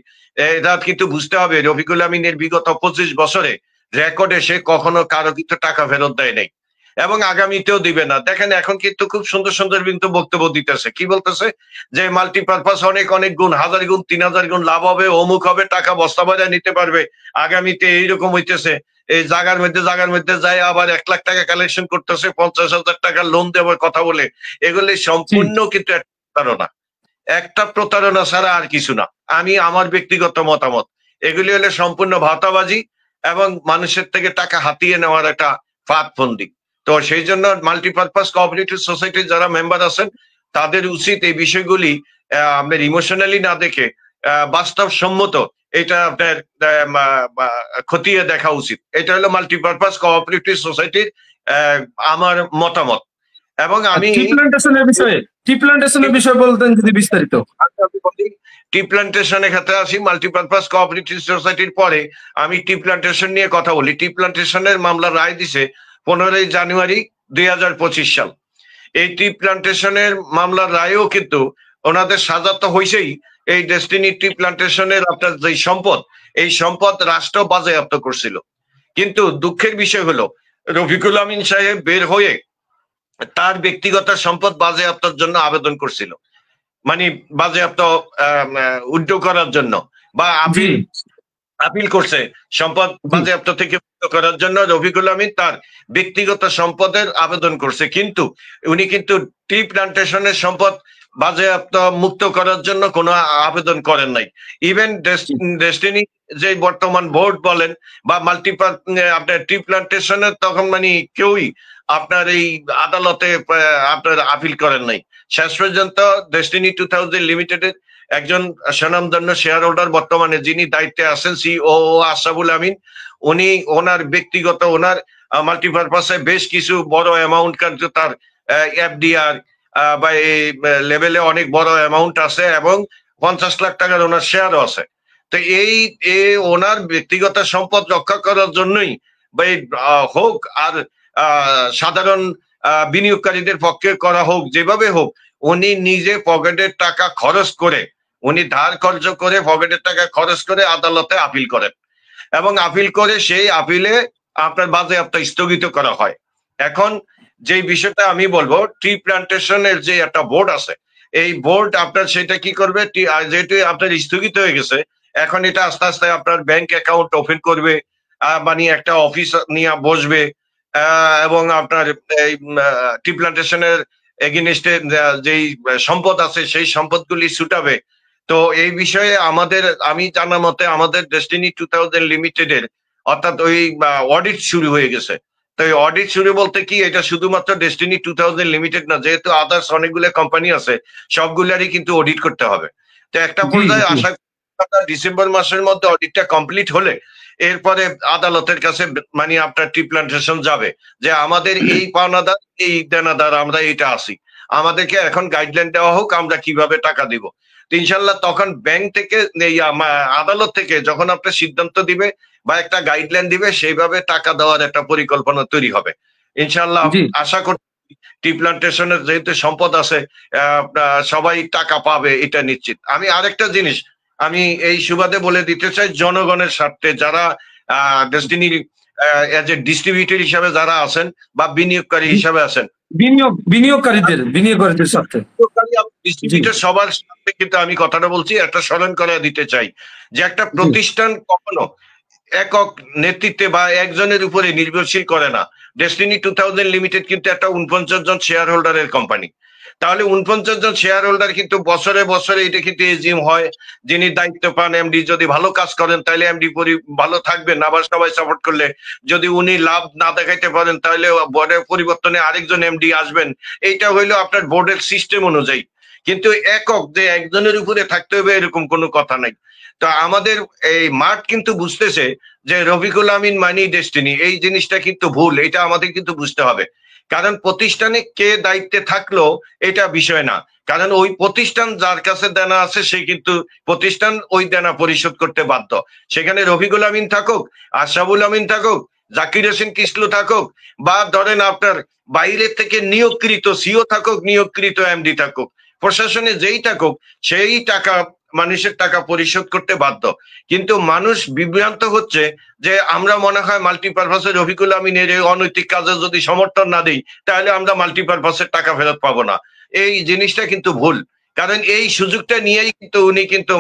এটা কিন্তু বুঝতে হবে রফিকুল আমিনের বিগত 25 বছরে রেকর্ডে সে কখনো কারো কিন্তু টাকা ফেরত দেয় নাই, এবং আগামীতেও দিবে না। দেখেন এখন কিন্তু খুব সুন্দর সুন্দর কিন্তু বক্তব্য দিতেছে, কি বলতেছে যে মাল্টিপারপাস অনেক অনেক গুণ, 1000 গুণ 3000 গুণ লাভ হবে, অমুক হবে, টাকা বস্তা বাজায় নিতে পারবে আগামীতে, এইরকম হইতেছে। এই জায়গার মধ্যে যায় আবার 1 লাখ টাকা কালেকশন করতেছে, 50,000 টাকা লোন দেওয়ার কথা বলে। এগুলি সম্পূর্ণ কিন্তু একটা প্রতারণা ছাড়া আর কিছু না। আমি আমার ব্যক্তিগত মতামত, এগুলি হলে সম্পূর্ণ ভাতাবাজি এবং মানুষের থেকে টাকা হাতিয়ে নেওয়ার একটা ফাঁদফন্দি। তো সেই জন্য মাল্টিপারপাস কোঅপারেটিভ সোসাইটির যারা মেম্বার আছেন তাদের উচিত এই বিষয়গুলি আপনার ইমোশনালি না দেখে বাস্তবসম্মত এটা আপনার খতিয়ে দেখা উচিত। এটা হলো মাল্টিপারপাস কোঅপারেটিভ সোসাইটির আমার মতামত। এবং আমি টি প্লান্টেশনের বিষয়ে বলতেন যদি বিস্তারিত। টি প্লান্টেশনের ক্ষেত্রে আসি, মাল্টিপারপাস কোঅপারেটিভ সোসাইটির পরে আমি টি প্লান্টেশন নিয়ে কথা বলি। টি প্লান্টেশনের মামলা রায় দিছে 15 জানুয়ারি 2025 সাল। এই টি প্লান্টেশনের মামলার রায়ও কিন্তু ওনাদের সাজা তো হয়েছেই, এই ডেস্টিনি টি প্লান্টেশনের আপনার যে সম্পদ, এই সম্পদ রাষ্ট্র বাজেয়াপ্ত করছিল। কিন্তু দুঃখের বিষয় হলো রফিকুল আমিন সাহেব বের হয়ে তার ব্যক্তিগত সম্পদ বাজেয়াপ্তর জন্য আবেদন করছিল, মানে বাজেয়াপ্ত উদ্যোগ করার জন্য, বা আপিল করছে সম্পদ বাজেয়াপ্ত থেকে মুক্ত করার জন্য। রফিকুল আমিন তার ব্যক্তিগত সম্পদের আবেদন করছে, কিন্তু উনি কিন্তু টি প্লান্টেশনের সম্পদ বাজেয়াপ্ত মুক্ত করার জন্য কোনো আবেদন করেন নাই। ইভেন ডেস্টিনি যে বর্তমান বোর্ড বলেন বা আপনার টি প্লান্টেশনের তখন মানে কেউই আপনার এই আদালতে আপনার আপিল করেন নাই। শেষ পর্যন্ত ডেস্টিনি 2000 লিমিটেডের একজন স্বনামধন্য শেয়ার হোল্ডার বর্তমানে যিনি দায়িত্বে আছেন সিও আশরাফুল আমিন, উনি ওনার ব্যক্তিগত ওনার মাল্টিপারপাসে বেশ কিছু বড় অ্যামাউন্ট কিন্তু তার এফডিআর বা এই লেভেলে অনেক বড় অ্যামাউন্ট আছে, এবং 50 লাখ টাকার ওনার শেয়ারও আছে। তো এই ওনার ব্যক্তিগত সম্পদ রক্ষা করার জন্যই বা হোক আর সাধারণ বিনিয়োগকারীদের পক্ষে করা হোক, যেভাবে হোক, উনি নিজে পকেটের টাকা খরচ করে, উনি ধার কর্জ করে পকেটের টাকা খরচ করে আদালতে আপিল করেন, এবং আপিল করে সেই আপিলে আপনার বাজেয়াপ্ত স্থগিত করা হয়। এখন যে বিষয়টা আমি বলবো, টি প্লান্টেশনের যে একটা বোর্ড আছে, এই বোর্ড আপনার সেটা কি করবে, যেহেতু আপনার স্থগিত হয়ে গেছে, এখন এটা আস্তে আস্তে আপনার ব্যাংক অ্যাকাউন্ট ওপেন করবে, মানে একটা অফিস নিয়ে বসবে, এবং আপনার এই টি প্লান্টেশনের এগেইনস্টে যেই সম্পদ আছে সেই সম্পদগুলি ছুটাবে। তো এই বিষয়ে আমি জানা মতে আমাদের ডেস্টিনি 2000 লিমিটেডের অর্থাৎ ওই অডিট শুরু হয়ে গেছে। তো এই অডিট শুরু বলতে কি, এটা শুধুমাত্র ডেস্টিনি 2000 লিমিটেড না, যেহেতু আদার্স অনেকগুলো কোম্পানি আছে, সবগুলারই কিন্তু অডিট করতে হবে। তো একটা পর্যায়ে আশা করি ডিসেম্বর মাসের মধ্যে অডিটটা কমপ্লিট হলে এরপরে আদালতের কাছে মানে আপনার টি প্লান্টেশন যাবে যে আমাদের এই পাওনাদার এই দেনাদার আমরা এটা আসি, আমাদেরকে এখন গাইডলাইন দেওয়া হোক আমরা কিভাবে টাকা দিব। ইনশাল্লাহ তখন ব্যাংক থেকে আদালত থেকে যখন আপনার সিদ্ধান্ত দিবে বা একটা গাইডলাইন দিবে, সেইভাবে টাকা দেওয়ার একটা পরিকল্পনা তৈরি হবে ইনশাল্লাহ। আশা করছি টি প্লান্টেশনের যেহেতু সম্পদ আছে সবাই টাকা পাবে, এটা নিশ্চিত। আমি আরেকটা জিনিস আমি এই সুবাদে বলে দিতে চাই, জনগণের স্বার্থে যারা ডেস্টিনির এজ এ ডিস্ট্রিবিউটর হিসাবে যারা আছেন বা বিনিয়োগকারী হিসাবে আছেন, বিনিয়োগকারীদের স্বার্থে ডিস্ট্রিবিউটর সবার সাথে কিন্তু আমি কথাটা বলছি, একটা স্মরণ করে দিতে চাই যে একটা প্রতিষ্ঠান কখনো একক নেতৃত্বে বা একজনের উপরে নির্ভরশীল করে না। ডেস্টিনি 2000 লিমিটেড কিন্তু একটা 49 জন শেয়ার হোল্ডারের কোম্পানি। তাহলে 49 জন শেয়ার হোল্ডার কিন্তু বছরে বছরে এটা কিন্তু এজিএম হয়, যিনি দায়িত্ব পান এমডি যদি ভালো কাজ করেন তাহলে এমডি ভালো থাকবেন, আবার সবাই সাপোর্ট করলে যদি উনি লাভ না দেখাইতে পারেন তাহলে বোর্ডের পরিবর্তনে আরেকজন এমডি আসবেন। এইটা হইলো আপনার বোর্ডের সিস্টেম অনুযায়ী। কিন্তু একক যে একজনের উপরে থাকতে হবে এরকম কোনো কথা নাই। তো আমাদের এই মাঠ কিন্তু বুঝতেছে যে রফিকুল আমিন মানি ডেস্টিনি, এই জিনিসটা কিন্তু ভুল, এটা আমাদের কিন্তু বুঝতে হবে। কারণ প্রতিষ্ঠানে কে দায়িত্বে থাকলো এটা বিষয় না, কারণ ওই প্রতিষ্ঠান যার কাছে দেনা আছে সে কিন্তু প্রতিষ্ঠান ওই দেনা পরিশোধ করতে বাধ্য। সেখানে রফিকুল আমিন থাকুক, আশরাফুল আমিন থাকুক, জাকির হোসেন কিসলু থাকুক, বা ধরেন আপনার বাইরে থেকে নিয়োগকৃত সিও থাকুক, নিয়োগকৃত এমডি থাকুক, প্রশাসনে যেই থাকুক, সেই টাকা মানুষের টাকা পরিশোধ করতে বাধ্য। কিন্তু মানুষ বিভ্রান্ত হচ্ছে যে আমরা মনে হয় মাল্টিপারপাসে রফিকুল আমিনের এই অনৈতিক কাজে যদি সমর্থন না দিই তাহলে আমরা মাল্টিপারপাসের টাকা ফেরত পাবো না। এই জিনিসটা কিন্তু ভুল, কারণ এই সুযোগটা নিয়েই কিন্তু উনি কিন্তু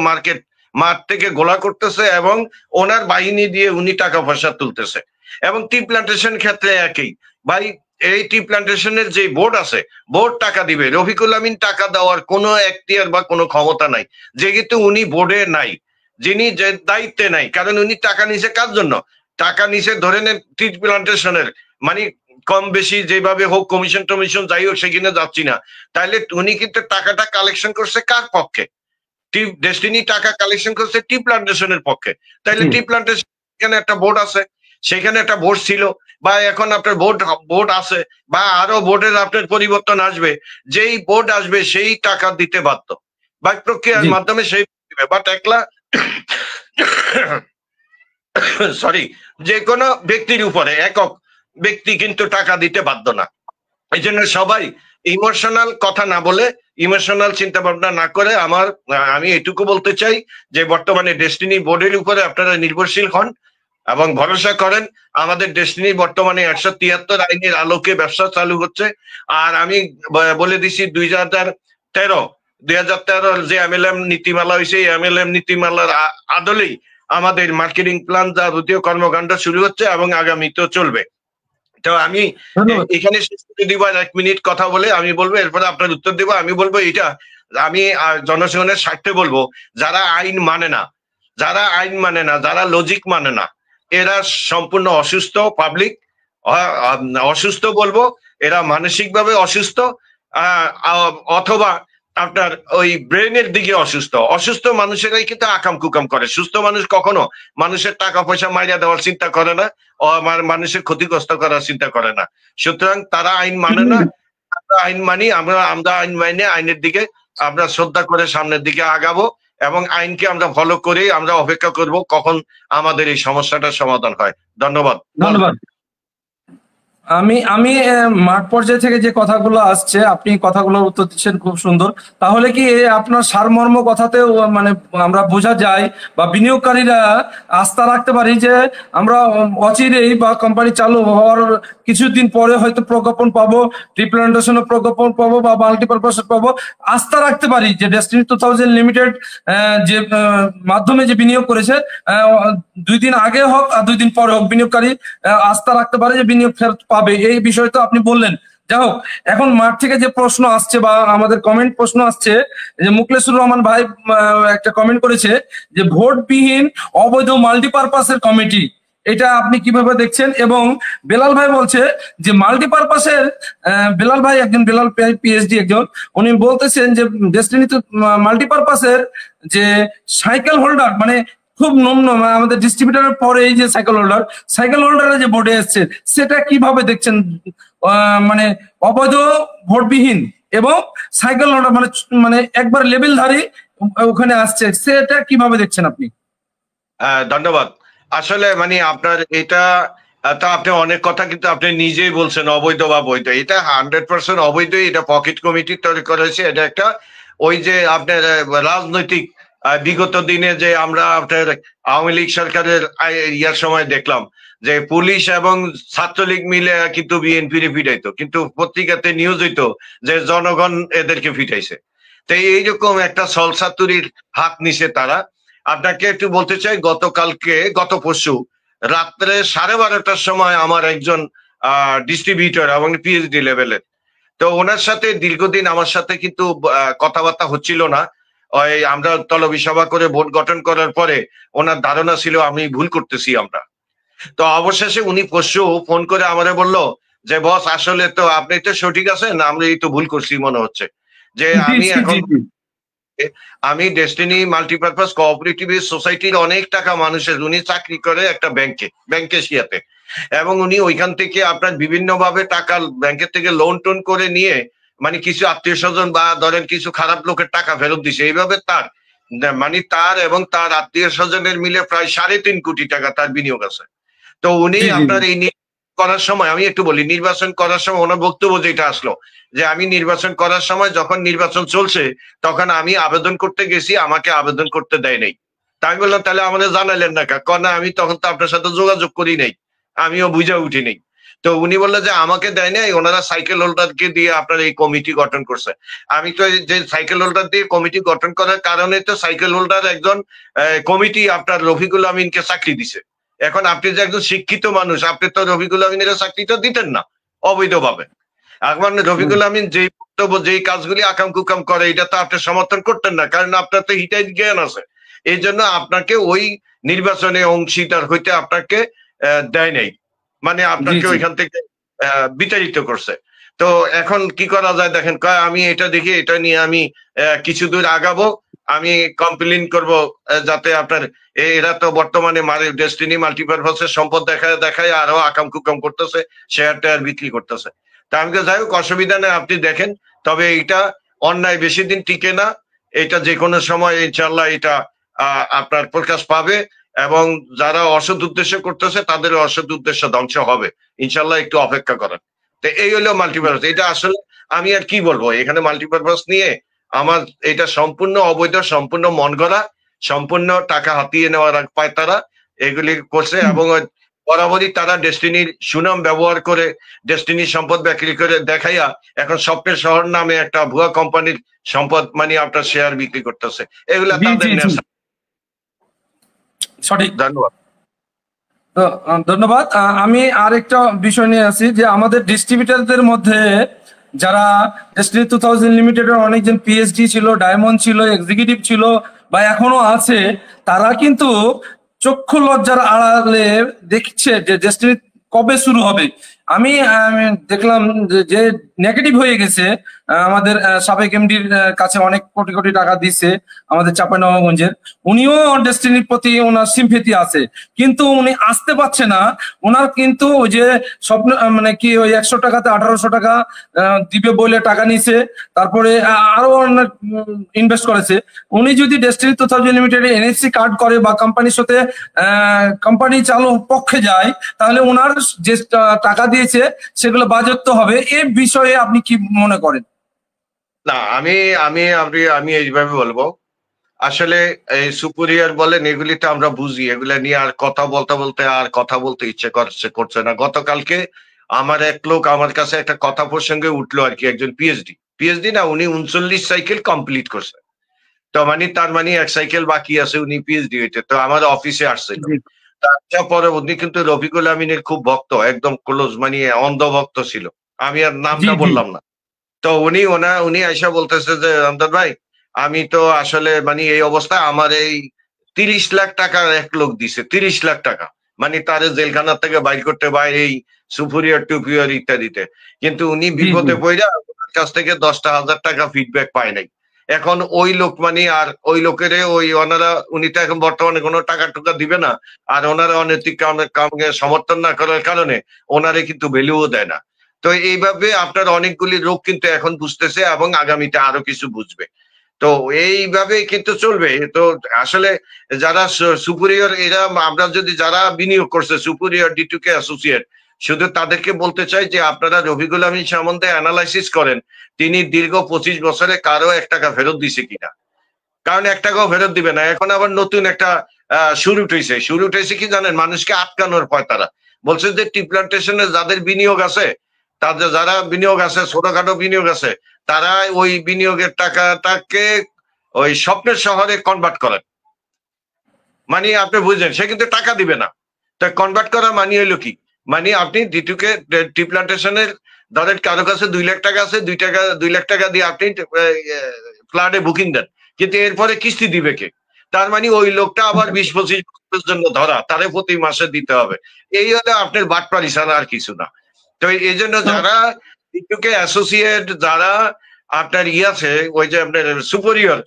মাঠ থেকে গোলা করতেছে এবং ওনার বাহিনী দিয়ে উনি টাকা পয়সা তুলতেছে। এবং টি প্লান্টেশন ক্ষেত্রে একই ভাই, এই টি প্লান্টেশনের যে বোর্ড আছে, বোর্ড টাকা দিবে, রফিকুল আমিন টাকা দেওয়ার কোনো এখতিয়ার বা কোনো ক্ষমতা নাই, যেহেতু উনি বোর্ডে নাই, যিনি যে দায়িত্বে নাই। কারণ উনি টাকা নিছে কার জন্য? টাকা নিছে ধরে নেন টি প্লান্টেশনের, মানে কম বেশি যেভাবে হোক, কমিশন টমিশন যাই হোক সেখানে যাচ্ছি না, তাহলে উনি কিন্তু টাকাটা কালেকশন করছে কার পক্ষে? টি ডেস্টিনি টাকা কালেকশন করছে টি প্লান্টেশনের পক্ষে। তাহলে টি প্লান্টেশন এখানে একটা বোর্ড আছে, সেখানে একটা বোর্ড ছিল, বা এখন আপনার বোর্ড আছে, বা আরো বোর্ডের আপনার পরিবর্তন আসবে, যেই বোর্ড আসবে সেই টাকা দিতে বাধ্য, বাক প্রক্রিয়ার মাধ্যমে সেই দিবে। বাট একলা সরি, যে কোনো ব্যক্তির উপরে একক ব্যক্তি কিন্তু টাকা দিতে বাধ্য না। এই জন্য সবাই ইমোশনাল কথা না বলে, ইমোশনাল চিন্তা ভাবনা না করে আমি এটুকু বলতে চাই যে বর্তমানে ডেস্টিনি বোর্ডের উপরে আপনারা নির্ভরশীল হন এবং ভরসা করেন। আমাদের ডেস্টিনি বর্তমানে 173 আইনের আলোকে ব্যবসা চালু হচ্ছে। আর আমি বলে দিছি 2013 যে এমএলএম নীতিমালা হয়েছে, এই এমএলএম নীতিমালার আদলেই আমাদের মার্কেটিং প্ল্যান যাবতীয় কর্মকাণ্ড শুরু হচ্ছে এবং আগামীতেও চলবে। তো আমি এখানে শেষ করে দিব, 1 মিনিট কথা বলে আমি বলবো, এরপরে আপনার উত্তর দেবো। আমি বলবো এটা আমি জনসাধারণের স্বার্থে বলবো, যারা আইন মানে না, যারা লজিক মানে না, এরা সম্পূর্ণ অসুস্থ পাবলিক, অসুস্থ বলবো, এরা মানসিকভাবে অসুস্থ, অথবা আপনার ওই ব্রেনের দিকে অসুস্থ মানুষেরাই কিন্তু আকাম কুকাম করে। সুস্থ মানুষ কখনো মানুষের টাকা পয়সা মাইরা দেওয়ার চিন্তা করে না, মানুষের ক্ষতিগ্রস্ত করার চিন্তা করে না। সুতরাং তারা আইন মানে না, আমরা আইন মানি, আমরা আইন মাইনে আইনের দিকে আমরা শ্রদ্ধা করে সামনের দিকে আগাবো এবং আইনকে আমরা ফলো করে আমরা অপেক্ষা করব কখন আমাদের এই সমস্যাটার সমাধান হয়। ধন্যবাদ। আমি মাঠ পর্যায়ে থেকে যে কথাগুলো আসছে, আপনি কথাগুলোর উত্তর দিচ্ছেন খুব সুন্দর। তাহলে কি আপনার সারমর্ম কথাতেও মানে আমরা বোঝা যায় বা বিনিয়োগকারীরা আস্থা রাখতে পারি যে আমরা অচিরেই বা কোম্পানি চালু হওয়ার কিছুদিন পরে হয়তো প্রজ্ঞাপন পাবো, রিপ্রেজেন্টেশনের প্রজ্ঞাপন পাবো বা মাল্টিপারপাস পাবো, আস্থা রাখতে পারি যে ডেস্টিনি 2000 লিমিটেড যে মাধ্যমে যে বিনিয়োগ করেছে, 2 দিন আগে হোক আর 2 দিন পরে হোক, বিনিয়োগকারী আস্থা রাখতে পারে যে বিনিয়োগ ফেরত পাবে। এই বিষয় তো আপনি বললেন। যাই হোক, এখন মাঠ থেকে যে প্রশ্ন আসছে বা আমাদের কমেন্ট প্রশ্ন আসছে, যে মুকলেসুর রহমান ভাই একটা কমেন্ট করেছে যে ভোটবিহীন অবৈধ মাল্টিপারপাসের কমিটি, এটা আপনি কিভাবে দেখছেন? এবং বেলাল ভাই বলছে যে মাল্টিপারপাসের, বেলাল পিএইচডি একজন, উনি বলতেছেন যে ডেস্টিনি তো মাল্টিপারপাসের যে সাইকেল হোল্ডার, মানে খুব নমন আমাদের ডিস্ট্রিবিউটারের পরে এই যে সাইকেল হোল্ডারের যে বোর্ডে এসছে, সেটা কিভাবে দেখছেন? মানে অবৈধ ভোটবিহীন এবং সাইকেল হোল্ডার মানে একবার লেভেলধারী ওখানে আসছে, সেটা কিভাবে দেখছেন আপনি? ধন্যবাদ। আসলে মানে আপনার এটা তা আপনি অনেক কথা কিন্তু আপনি নিজেই বলছেন অবৈধ বা বৈধ, এটা 100% অবৈধ। এটা পকেট কমিটি তৈরি করেছে, এটা একটা ওই যে আপনার রাজনৈতিক বিগত দিনে যে আমরা আপনার আওয়ামী লীগ সরকারের ইয়ার সময় দেখলাম যে পুলিশ এবং ছাত্রলীগ মিলে কিন্তু বিএনপির পিটাইতো, কিন্তু পত্রিকাতে নিউজ হইতো যে জনগণ এদেরকে পিটাইছে। তো এইরকম একটা সলসাতুরির হাত নিছে তারা। আপনাকে একটু বলতে চাই, গত পরশু রাত্রে 12:30টার সময় আমার একজন ডিস্ট্রিবিউটর এবং পিএইচডি লেভেলের, তো ওনার সাথে দীর্ঘদিন আমার সাথে কিন্তু কথাবার্তা হচ্ছিল না। ওই আমরা তলবি সভা করে ভোট গঠন করার পরে ওনার ধারণা ছিল আমি ভুল করতেছি আমরা। তো অবশেষে উনি পরশু ফোন করে আমারে বলল যে বস আসলে তো আপনি তো সঠিক আছেন, আমরা এই তো ভুল করছি মনে হচ্ছে। যে আমি এখন আমি ডেস্টিনি মাল্টিপারপাস কোঅপারেটিভ সোসাইটির অনেক টাকা মানুষের, উনি চাকরি করে একটা ব্যাংকে এশিয়াতে, এবং উনি ওইখান থেকে আপনার বিভিন্ন ভাবে টাকা ব্যাংকের থেকে লোন টোন করে নিয়ে মানে কিছু আত্মীয় স্বজন বা ধরেন কিছু খারাপ লোকের টাকা ফেরত দিছে। এইভাবে তার মানে তার এবং তার আত্মীয় স্বজনের মিলে প্রায় 3.5 কোটি টাকা তার বিনিয়োগ আছে। তো উনি আপনার এই করার সময়, আমি একটু বলি, নির্বাচন করার সময় ওনার বক্তব্য যেটা আসলো যে আমি নির্বাচন করার সময় যখন নির্বাচন চলছে তখন আমি আবেদন করতে গেছি, আমাকে আবেদন করতে দেয় নাই। তা আমি বললাম তাহলে আমাদের জানালেন না না, আমি তখন তো আপনার সাথে যোগাযোগ করি নাই, আমিও বুঝে উঠি নাই। তো উনি বললেন যে আমাকে দেয় নাই, ওনারা সাইকেল হোল্ডারকে দিয়ে আপনার এই কমিটি গঠন করছে। আমি তো যে সাইকেল হোল্ডার দিয়ে কমিটি গঠন করার কারণে তো সাইকেল হোল্ডার একজন কমিটি আপনার রফিকুল আমিনকে চাকরি দিছে। এখন আপনি যে একজন শিক্ষিত মানুষ, আপনি তো রফিকুল আমিনের চাকরিটা দিতেন না অবৈধভাবে। এখন রফিকুল আমিন যেই বক্তব্য, যেই কাজগুলি আকাম কুকাম করে, এটা তো আপনি সমর্থন করতেন না, কারণ আপনার তো হিতাহিত জ্ঞান আছে। এই জন্য আপনাকে ওই নির্বাচনে অংশীদার হইতে আপনাকে দেয় নাই, মানে আপনাকে ওইখান থেকে বিতাড়িত করছে। তো এখন কি করা যায় দেখেন, আমি এটা দেখি, এটা নিয়ে আমি কিছু দূর আগাবো, আমি কমপ্লেন করব যাতে আপনার এরা তো বর্তমানে ডেস্টিনি মাল্টিপারপাসের সম্পদ দেখায় আরো আকাম কুকাম করতেছে, শেয়ার টেয়ার বিক্রি করতেছে। তা আমি যাই হোক, অসুবিধা নেই, আপনি দেখেন। তবে এটা অন্যায় বেশি দিন টিকে না, এটা যে কোনো সময় ইনশাল্লাহ এটা আপনার প্রকাশ পাবে, এবং যারা অসৎ উদ্দেশ্য করতেছে তাদের অসৎ উদ্দেশ্য ধ্বংস হবে ইনশাল্লাহ, একটু অপেক্ষা করেন। তো এই হলো মাল্টিপারপাস। এটা আসলে আমি আর কি বলবো, এখানে মাল্টিপারপাস নিয়ে আমার এটা সম্পূর্ণ অবৈধ, সম্পূর্ণ মন গড়া, সম্পূর্ণ টাকা হাতিয়ে নেওয়ার পায় তারা এগুলি করছে, এবং বরাবরই তারা ডেস্টিনির সুনাম ব্যবহার করে ডেস্টিনির সম্পদ বিক্রি করে দেখাইয়া এখন স্বপ্নের শহর নামে একটা ভুয়া কোম্পানির সম্পদ মানে আপনার শেয়ার বিক্রি করতেছে। এগুলা তাদের নেশা। সঠিক, ধন্যবাদ। ধন্যবাদ। আমি আরেকটা বিষয় নিয়ে আছি যে আমাদের ডিস্ট্রিবিউটারদের মধ্যে যারা ডেস্টিনি 2000 লিমিটেডের অনেকজন পিএইচডি ছিল, ডায়মন্ড ছিল, এক্সিকিউটিভ ছিল বা এখনো আছে, তারা কিন্তু চক্ষু লজ্জার আড়ালে দেখছে যে ডেস্টিনি কবে শুরু হবে। আমি দেখলাম যে নেগেটিভ হয়ে গেছে, আমাদের সাবেক এমডির কাছে অনেক কোটি কোটি টাকা দিচ্ছে আমাদের চাঁপাইনবাবগঞ্জের, উনিও ডেস্টিনির প্রতি ওনার সিম্পেথি আছে, কিন্তু উনি আসতে পারছে না। ওনার কিন্তু ওই যে স্বপ্ন মানে কি ওই 100 টাকাতে 1800 টাকা দিবে বলে টাকা নিছে, তারপরে আরো অনেক ইনভেস্ট করেছে। উনি যদি ডেস্টিনি 2000 লিমিটেড এনএফসি কার্ড করে বা কোম্পানির সাথে কোম্পানি চালু পক্ষে যায়, তাহলে ওনার যে টাকা দিয়েছে সেগুলো বাজেয়াপ্ত হবে। এই বিষয়ে আপনি কি মনে করেন? না, আমি এইভাবে বলবো, আসলে এই সুপিরিয়র বলেন এগুলি তো আমরা বুঝি, এগুলা নিয়ে আর কথা বলতে ইচ্ছে করছে না। গতকালকে আমার এক লোক আমার কাছে একটা কথা প্রসঙ্গে উঠলো আর কি, একজন পিএইচডি না, উনি 39 সাইকেল কমপ্লিট করছে। তো মানে তার মানে 1 সাইকেল বাকি আছে উনি পিএইচডি হইতে। তো আমার অফিসে আসছিল, তার পরে উনি কিন্তু রফিকুল আমিনের খুব ভক্ত, একদম ক্লোজ, মানে অন্ধ ভক্ত ছিল, আমি আর নামটা বললাম না। তো উনি আইসা বলতেছে যে রমজান ভাই, আমি তো আসলে মানে এই অবস্থা, আমার এই 30 লাখ টাকা এক লোক দিছে, 30 লাখ টাকা, মানে তারে জেলখানা থেকে বাইর করতে বা এই সুপিরিয়র টুপিরিয়র ইত্যাদিতে, কিন্তু উনি বিপদে পড়া ওনার কাছ থেকে 10,000 টাকা ফিডব্যাক পায় নাই। এখন ওই লোক মানে আর ওই লোকের উনি তো এখন বর্তমানে কোনো টাকা টুকা দিবে না, আর ওনারা অনৈতিক কামকে সমর্থন না করার কারণে ওনারে কিন্তু ভ্যালুও দেয় না। তো এইভাবে আপনার অনেকগুলি লোক কিন্তু এখন বুঝতেছে এবং আগামীতে আরো কিছু বুঝবে। তো এইভাবে কিন্তু চলবে। তো আসলে যারা সুপিরিয়র, এরা আমরা যদি যারা বিনিয়োগ করছে সুপিরিয়র D2K অ্যাসোসিয়েট, শুধু তাদেরকে বলতে চাই যে আপনারা রফিকুল আমিন সম্বন্ধে অ্যানালাইসিস করেন, তিনি দীর্ঘ 25 বছরে কারো 1 টাকা ফেরত দিছে কিনা, কারণ 1 টাকাও ফেরত দিবে না। এখন আবার নতুন একটা শুরু উঠেছে কি জানেন, মানুষকে আটকানোর পর তারা বলছে যে টি প্লান্টেশনে যাদের বিনিয়োগ আছে, তাদের যারা বিনিয়োগ আছে, ছোটখাটো বিনিয়োগ আছে, তারা ওই বিনিয়োগের টাকাটাকে ওই স্বপ্নের শহরে কনভার্ট করেন। মানে আপনি বুঝলেন, সে কিন্তু টাকা দিবে না। তো কনভার্ট করা মানে হইলো কি, মানে আপনি D2K টি প্লান্টেশনের ধরেন কারো কাছে 2 লাখ টাকা আছে, 2 লাখ টাকা দিয়ে আপনি ফ্ল্যাটে বুকিং দেন, কিন্তু এরপরে কিস্তি দিবে কে? তার মানে ওই লোকটা আবার 20-25 বছরের জন্য ধরা, তারে প্রতি মাসে দিতে হবে। এই হলো আপনার বাটপারি ছাড়া আর কিছু না। তো এই জন্য যারা D2K অ্যাসোসিয়েট, যারা আপনার আছে ওই যে আপনার সুপেরিয়র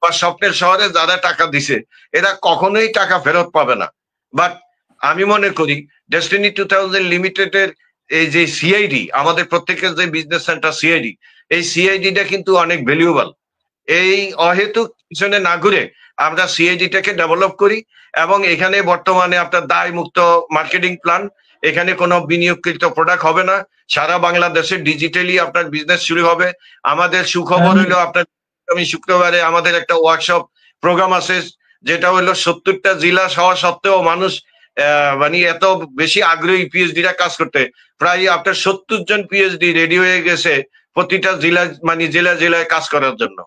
বা স্বপ্নের শহরে যারা টাকা দিছে এরা কখনোই টাকা ফেরত পাবে না। বাট আমি মনে করি ডেস্টিনি 2000 লিমিটেডের এই যে সিআইডি, আমাদের প্রত্যেকের যে বিজনেস সেন্টার সিআইডি, এই সিআইডিটা কিন্তু অনেক ভ্যালুয়েবল। এই অহেতুক পিছনে না ঘুরে আমরা সিআইডিটাকে ডেভেলপ করি এবং এখানে বর্তমানে আপনার দায় মুক্ত মার্কেটিং প্ল্যান, এখানে কোনো বিনিয়োগকৃত প্রোডাক্ট হবে না, সারা বাংলাদেশে ডিজিটালি আপনার বিজনেস শুরু হবে। আমাদের সুখবর হলো আপনার আমি শুক্রবারে আমাদের একটা ওয়ার্কশপ প্রোগ্রাম আছে, যেটা হলো 70টা জেলা হওয়া সত্ত্বেও মানুষ মানে এত বেশি আগ্রহী পিএইচডিরা কাজ করতে, প্রায় আপনার 70 জন পিএইচডি রেডি হয়ে গেছে প্রতিটা জেলা মানে জেলায় কাজ করার জন্য।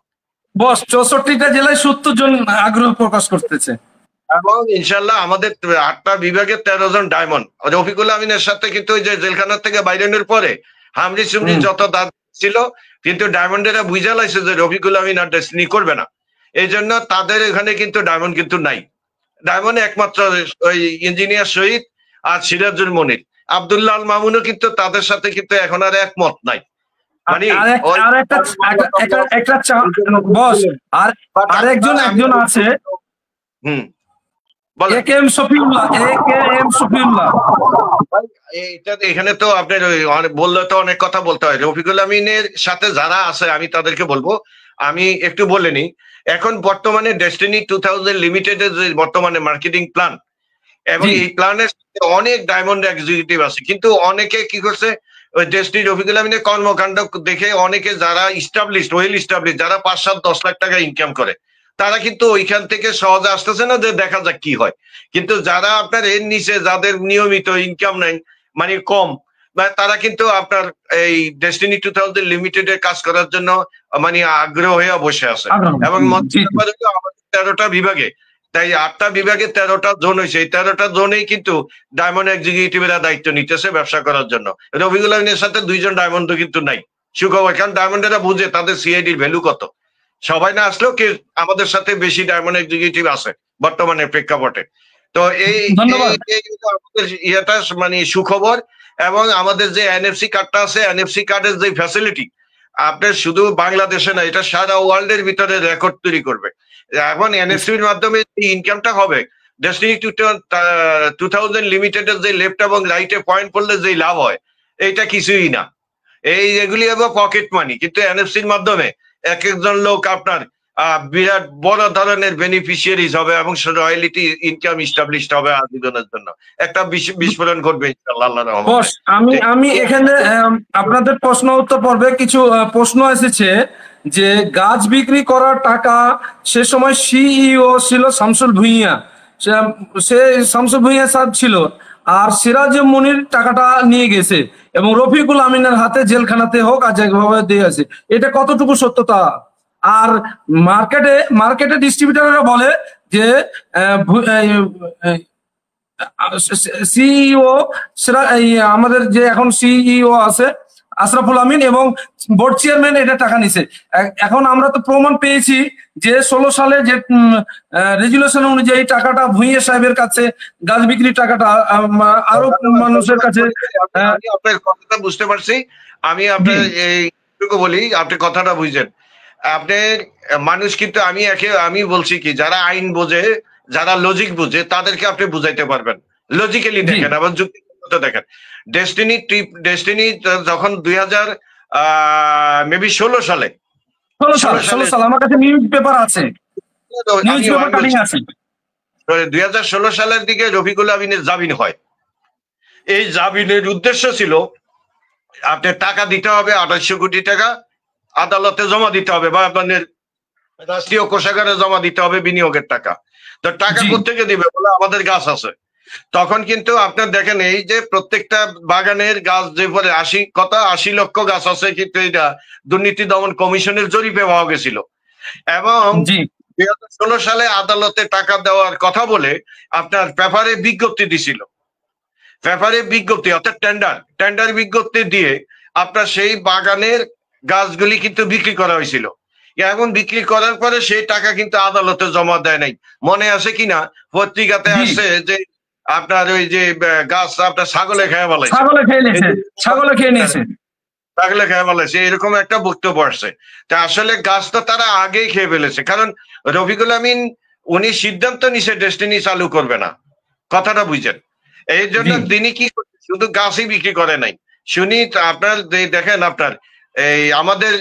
বস 64টা জেলায় 70 জন আগ্রহ প্রকাশ করতেছে এবং ইনশাল্লাহ আমাদের 8টা বিভাগে 13 জন ডায়মন্ড। রফিকুল আমিনের সাথে কিন্তু ওই যে জেলখানার থেকে বাইরের পরে হামরি সুমরি যত দাঁত ছিল, কিন্তু ডায়মন্ডেরা বুঝা লাইছে যে রফিকুল আমিন আর ডেস্টিনি করবে না, এই জন্য তাদের এখানে কিন্তু ডায়মন্ড কিন্তু নাই। ডায়মন্ড একমাত্র ওই ইঞ্জিনিয়ার শহীদ আর সিরাজুল মনির, আব্দুল্লাহ আল মামুনও কিন্তু তাদের সাথে কিন্তু এখন আর একমত নাই। মানে একজন আছে এখানে তো আপনার বললে তো অনেক কথা বলতে হয়। রফিকুল আমিনের সাথে যারা আছে আমি তাদেরকে বলবো, আমি একটু বলে নিই। এখন বর্তমানে ডেস্টিনি 2000 লিমিটেডের যে বর্তমানে মার্কেটিং প্ল্যান, এবং এই প্ল্যানের অনেক ডায়মন্ড এক্সিকিউটিভ আছে, কিন্তু অনেকে কি করছে ওই ডেস্টিনি রফিকুল আমিনের কর্মকাণ্ড দেখে অনেকে যারা ওয়েল ইস্টাবলিশ যারা 5-7-10 লাখ টাকা ইনকাম করে, তারা কিন্তু ওইখান থেকে সহজে আসতেছে না যে দেখা যাক কি হয়। কিন্তু যারা আপনার এর নিচে যাদের নিয়মিত ইনকাম নেই মানে কম, তারা কিন্তু আপনার এই ডেস্টিনি 2000 লিমিটেডের কাজ করার জন্য মানে আগ্রহ হয়ে বসে আছে। এবং আমাদের 13টা বিভাগে, তাই 8টা বিভাগে 13টা জোন হয়েছে, এই 13টা জোনেই কিন্তু ডায়মন্ড এক্সিকিউটিভেরা দায়িত্ব নিতেছে ব্যবসা করার জন্য। রফিকুল আমিনের সাথে 2 জন ডায়মন্ড কিন্তু নাই, সুখবর, কারণ ডায়মন্ডেরা বুঝে তাদের সিআইডির ভ্যালু কত। সবাই না আসলেও কি আমাদের সাথে বেশি ডায়মন্ড এক্সিকিউটিভ আছে বর্তমানে প্রেক্ষাপটে। তো এই ইয়েটা মানে সুখবর। এবং আমাদের যে এনএফসি কার্ডটা আছে, এনএফসি কার্ডের যে ফ্যাসিলিটি আপনার শুধু বাংলাদেশে না, এটা সারা ওয়ার্ল্ডের ভিতরে রেকর্ড তৈরি করবে। এখন এনএফসির মাধ্যমে ইনকামটা হবে, ডেস্টিনি 2000 লিমিটেডের যে লেফট এবং রাইটে পয়েন্ট পড়লে যে লাভ হয় এইটা কিছুই না, এগুলি হবে পকেট মানি। কিন্তু এনএফসির মাধ্যমে এক একজন লোক আপনার বিরাট বড় ধরনের বেনিফিশিয়ারিজ হবে এবং রয়্যালিটি ইনকাম এস্টাবলিশড হবে আজীবনের জন্য। একটা বিস্ফোরণ ঘটবে ইনশাআল্লাহ আল্লাহর রহমতে। আমি এখানে আপনাদের প্রশ্ন উত্তর পর্বে কিছু প্রশ্ন এসেছে যে গাছ বিক্রি করার টাকা সে সময় সিইও ছিল শামসুল ভুঁইয়া, সে শামসুল ভুঁইয়া সাহেব ছিল, আর সিরাজ মনির টাকাটা নিয়ে গেছে এবং রফিকুল আমিনের হাতে জেলখানাতে হোক আর যেভাবে দিয়েছে, এটা কতটুকু সত্যতা? আর মার্কেটে ডিস্ট্রিবিউটররা বলে যে সিইও আমাদের যে এখন সিইও আছে আশরাফুল আমিন এবং বোর্ড চেয়ারম্যান এটা টাকা নিছে। এখন আমরা তো প্রমাণ পেয়েছি যে 16 সালে যে রেজুলেশন অনুযায়ী টাকাটা ভুঁইয়া সাহেবের কাছে, গাছ বিক্রির টাকাটা আরো মানুষের কাছে। আপনার কথাটা বুঝতে পারছি, আমি আপনার এইটুকু বলি, আপনি কথাটা বুঝছেন। আপনার মানুষ কিন্তু আমি বলছি কি, যারা আইন বোঝে, যারা লজিক বুঝে, তাদেরকে আপনি বুঝাইতে পারবেন। লজিক্যালি দেখেন এবং যুক্তিগত দেখেন। ডেস্টিনি যখন 2016 সালে আমার কাছে নিউজ পেপার আছে, 2016 সালের দিকে রফিকুল আমিনের জামিন হয়। এই জামিনের উদ্দেশ্য ছিল আপনার টাকা দিতে হবে 2800 কোটি টাকা আদালতে জমা দিতে হবে বা আপনাদের রাষ্ট্রীয় কোষাগারে জমা দিতে হবে বিনিয়োগের টাকা। তো টাকা কোত্থেকে দিবে বলে আমাদের গাছ আছে। তখন কিন্তু আপনার দেখেন এই যে প্রত্যেকটা বাগানের গাছ যে পরে 80 লক্ষ গাছ আছে, কিন্তু এটা দুর্নীতি দমন কমিশনের জরিপে পাওয়া গেছিল। এবং 2016 সালে আদালতে টাকা দেওয়ার কথা বলে আপনার পেপারে বিজ্ঞপ্তি দিছিল, পেপারে বিজ্ঞপ্তি অর্থাৎ টেন্ডার বিজ্ঞপ্তি দিয়ে আপনার সেই বাগানের গাছগুলি কিন্তু বিক্রি করা হয়েছিল। এখন বিক্রি করার পরে সেই টাকা কিন্তু আদালতে জমা দেয় নাই। মনে আছে কিনা পত্রিকাতে আসছে যে আপনার ওই যে গাছ আপনার ছাগলে খেয়ে নিয়েছে। ছাগলে খেয়ে ফেলেছে, এরকম একটা বক্তব্য আসছে। তা আসলে গাছ তো তারা আগেই খেয়ে ফেলেছে, কারণ রফিকুল আমিন উনি সিদ্ধান্ত নিছে ডেস্টিনি চালু করবে না, কথাটা বুঝছেন। এই জন্য তিনি কি শুধু গাছই বিক্রি করে নাই, শুনি আপনার দেখেন আপনার এই আমাদের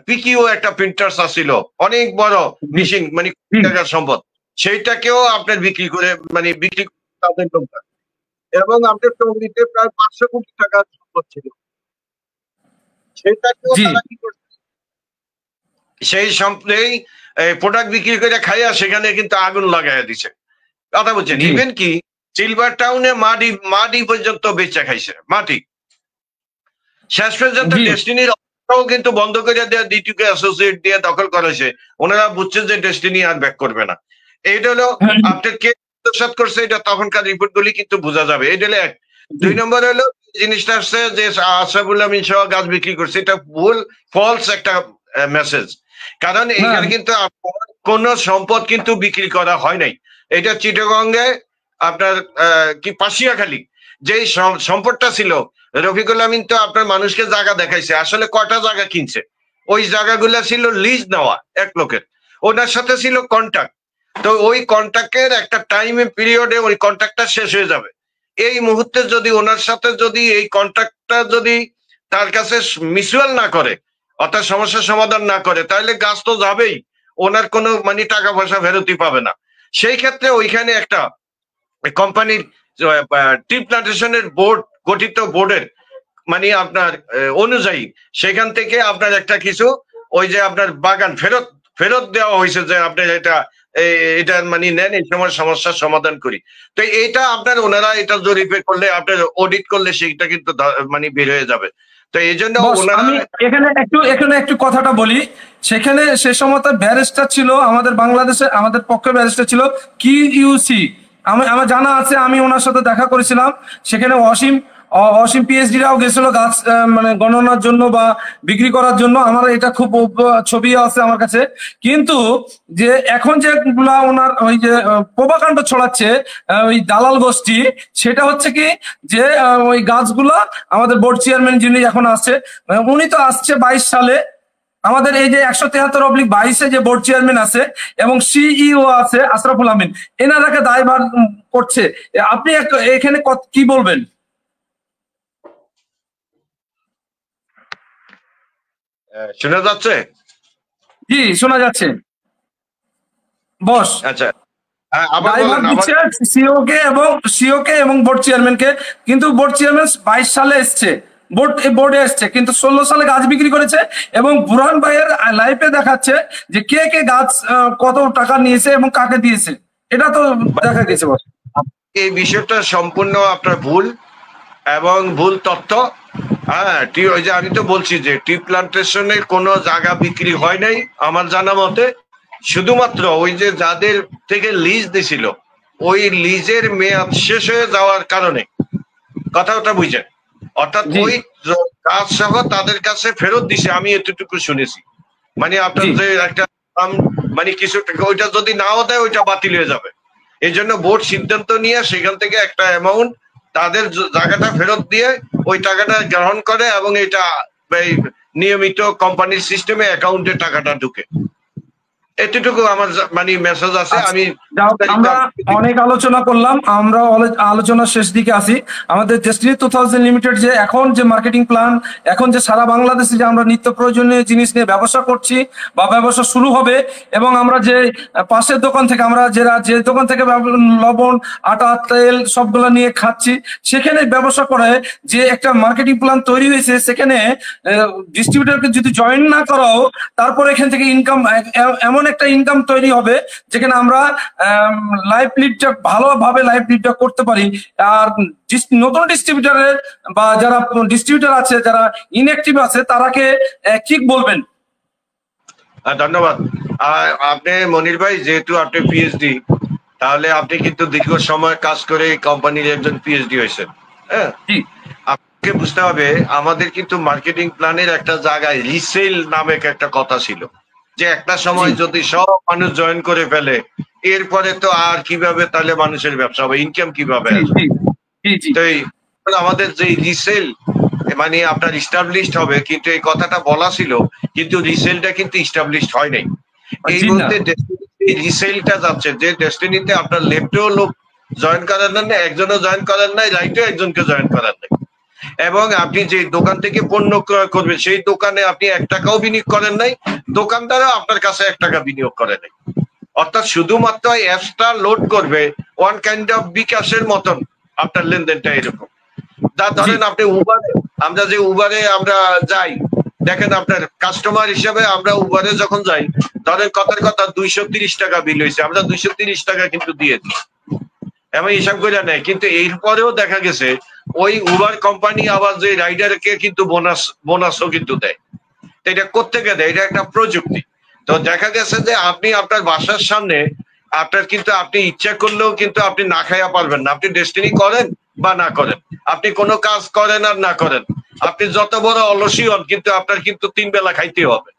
পিকিও একটা প্রিন্টার্স আসছিল, অনেক বড় মেশিন, মানে টাকার সম্পদ, সেইটাকেও আপনার বিক্রি করে, মানে বিক্রি তাদের লোকটা, এবং আপনার টঙ্গিতে প্রায় 500 কোটি টাকার সম্পদ ছিল, সেটাকেও তারা কি করছে, সেই সম্পদেই প্রোডাক্ট বিক্রি করে খাইয়া সেখানে কিন্তু আগুন লাগাইয়া দিছে, কথা বলছেন। ইভেন কি সিলভার টাউনে মাটি পর্যন্ত বেচা খাইছে, মাটি। শেষ পর্যন্ত ডেস্টিনির কিন্তু বন্ধ করে দেওয়া ডিটিকে অ্যাসোসিয়েট দিয়ে দখল করেছে, ওনারা বুঝছে যে ডেস্টিনি আর ব্যাক করবে না। এইটা হলো আপনার কে আত্মসাৎ করছে, এটা তখনকার রিপোর্ট গুলি কিন্তু বোঝা যাবে। এটা হলো এক। 2 নম্বর হলো জিনিসটা আসছে যে আশরাফুল আমিন সহ গাছ বিক্রি করছে, এটা ভুল, ফলস একটা মেসেজ। কারণ এইখানে কিন্তু কোন সম্পদ কিন্তু বিক্রি করা হয় নাই। এটা চিটাগঙ্গে আপনার কি পাশিয়াখালী যে সম্পদটা ছিল, রফিকুল আমিন তো আপনার মানুষকে জায়গা দেখাইছে, আসলে কয়টা জায়গা কিনছে, ওই জায়গাগুলো ছিল লিজ নেওয়া এক লোকের, ওনার সাথে ছিল কন্ট্রাক্ট। তো ওই কন্ট্রাক্টের একটা টাইম পিরিয়ডে ওই কন্ট্রাক্টটা শেষ হয়ে যাবে। এই মুহূর্তে যদি ওনার সাথে যদি এই কন্ট্রাক্টটা যদি তার কাছে মিউচুয়াল না করে, অর্থাৎ সমস্যার সমাধান না করে, তাহলে গাছ তো যাবেই, ওনার কোনো মানে টাকা পয়সা ফেরতই পাবে না। সেই ক্ষেত্রে ওইখানে একটা কোম্পানির টি প্লান্টেশনের বোর্ড গঠিত, বোর্ডের মানে আপনার অনুযায়ী সেখান থেকে আপনার একটা কিছু ওই যে আপনার বাগান ফেরত দেওয়া হয়েছে, যে আপনি এটা মানে নেন, এই সময় সমস্যার সমাধান করি। তো এটা আপনার ওনারা এটা জরিপে করলে, আপনার অডিট করলে সেটা কিন্তু মানে বের হয়ে যাবে। তো এই জন্য আমি এখানে একটু কথাটা বলি। সেখানে সে সময় ব্যারিস্টার ছিল আমাদের বাংলাদেশে, আমাদের পক্ষে ব্যারিস্টার ছিল কিউসি, আমার জানা আছে, আমি ওনার সাথে দেখা করেছিলাম। সেখানে অসীম পিএইচডি রাও গেছিল গাছ মানে গণনার জন্য বা বিক্রি করার জন্য, আমার এটা খুব ছবি আছে আমার কাছে। কিন্তু যে এখন যে ওনার ওই যে প্রভাকাণ্ড ছড়াচ্ছে ওই দালাল গোষ্ঠী, সেটা হচ্ছে কি যে ওই গাছগুলা আমাদের বোর্ড চেয়ারম্যান যিনি এখন আসছে, উনি তো আসছে 22 সালে, আমাদের এই যে 173/22 যে বোর্ড চেয়ারম্যান আছে এবং সিইও আছে আশরাফুল আমিন, এনারাকে দায়ভার করছে। আপনি এখানে কি বলবেন? শোনা যাচ্ছে? জি শোনা যাচ্ছে বস। আচ্ছা, সিওকে এবং বোর্ড চেয়ারম্যানকে, কিন্তু বোর্ড চেয়ারম্যান 22 সালে এসছে, বোর্ডে এসছে, কিন্তু 16 সালে গাছ বিক্রি করেছে। এবং বুরহান ভাইয়ের লাইফে দেখাচ্ছে যে কে কে গাছ কত টাকা নিয়েছে এবং কাকে দিয়েছে, এটা তো দেখা গেছে বস। এই বিষয়টা সম্পূর্ণ আপনার ভুল এবং ভুল তথ্য। হ্যাঁ, ওই যে আমি তো বলছি যে টি প্লান্টেশনের কোনো জায়গা বিক্রি হয় নাই আমার জানা মতে, শুধুমাত্র ওই যে যাদের থেকে লিজ দিছিল ওই লিজের মেয়াদ শেষ হয়ে যাওয়ার কারণে, কথাটা বুঝছেন, অর্থাৎ ওই কাজ সহ তাদের কাছে ফেরত দিছে, আমি এতটুকু শুনেছি। মানে আপনার যে একটা মানে কিছু টাকা ওইটা যদি নাও দেয় ওইটা বাতিল হয়ে যাবে। এই জন্য বোর্ড সিদ্ধান্ত নিয়ে সেখান থেকে একটা অ্যামাউন্ট তাদের জায়গাটা ফেরত দিয়ে ওই টাকাটা গ্রহণ করে, এবং এটা নিয়মিত কোম্পানির সিস্টেমে অ্যাকাউন্টে টাকাটা ঢুকে। এতটুকু আমার মানে মেসেজ আছে। আমি আমরা অনেক আলোচনা করলাম, আমরা আলোচনার শেষ দিকে আসি। আমাদের ডেস্টিনি 2000 লিমিটেড যে এখন যে মার্কেটিং প্ল্যান, এখন যে সারা বাংলাদেশে যে আমরা নিত্য প্রয়োজনীয় জিনিস নিয়ে ব্যবসা করছি বা ব্যবসা শুরু হবে, এবং আমরা যে পাশের দোকান থেকে আমরা যে দোকান থেকে লবণ, আটা, তেল সবগুলো নিয়ে খাচ্ছি, সেখানে ব্যবসা করে যে একটা মার্কেটিং প্ল্যান তৈরি হয়েছে, সেখানে ডিস্ট্রিবিউটরকে যদি জয়েন না করাও, তারপর এখান থেকে ইনকাম, এমন একটা ইনকাম তৈরি হবে যেখানে আমরা লাইভ লিডটা ভালোভাবে লাইভ লিডটা করতে পারি। আর নতুন ডিস্ট্রিবিউটরের বা যারা ডিস্ট্রিবিউটর আছে, যারা ইনঅ্যাক্টিভ আছে, তারাকে কি বলবেন? ধন্যবাদ। আপনি মনির ভাই, যেহেতু আপনি পিএইচডি, তাহলে আপনি কিন্তু দীর্ঘ সময় কাজ করে কোম্পানির একজন পিএইচডি হয়েছেন। হ্যাঁ, আপনাকে বুঝতে হবে আমাদের কিন্তু মার্কেটিং প্ল্যানের একটা জায়গায় রিসেল নামে একটা কথা ছিল, যে একটা সময় যদি সব মানুষ জয়েন করে ফেলে, এরপরে তো আর কিভাবে তাহলে মানুষের ব্যবসা হবে, ইনকাম কিভাবে? তো আমাদের যে রিসেল মানে আপনার ইস্টাবলিশড হবে, কিন্তু এই কথাটা বলা ছিল, কিন্তু রিসেলটা কিন্তু ইস্টাবলিশড হয় নাই। এই মুহূর্তে রিসেলটা যাচ্ছে, যে ডেস্টিনিতে আপনার লেফটেও লোক জয়েন করেন না, একজনও জয়েন করেন নাই, রাইটেও একজনকে জয়েন করেন নাই, এবং আপনি যে দোকান থেকে পণ্য ক্রয় করবেন সেই দোকানে আপনি 1 টাকাও বিনিয়োগ করেন নাই, দোকানদারও আপনার কাছে 1 টাকা বিনিয়োগ করে নাই। অর্থাৎ শুধুমাত্র অ্যাপসটা লোড করবে, ওয়ান কাইন্ড অফ বিকাশের মতন আপনার লেনদেনটা এরকম। তা ধরেন আপনি উবারে, আমরা যে উবারে আমরা যাই, দেখেন আপনার কাস্টমার হিসেবে আমরা উবারে যখন যাই, ধরেন কথার কথা 230 টাকা বিল হয়েছে, আমরা 230 টাকা কিন্তু দিয়ে দিই এবং হিসাব করে নেয়। কিন্তু এরপরেও দেখা গেছে ওই উবার কোম্পানি আবার যে রাইডারকে কিন্তু বোনাসও কিন্তু দেয়। তো এটা কোত্থেকে দেয়? এটা একটা প্রযুক্তি। তো দেখা গেছে যে আপনি আপনার বাসার সামনে আপনার কিন্তু আপনি ইচ্ছা করলেও কিন্তু আপনি না খাইয়া পারবেন না, আপনি ডেস্টিনি করেন বা না করেন, আপনি কোনো কাজ করেন আর না করেন, আপনি যত বড় অলসী হন, কিন্তু আপনার কিন্তু 3 বেলা খাইতে হবে।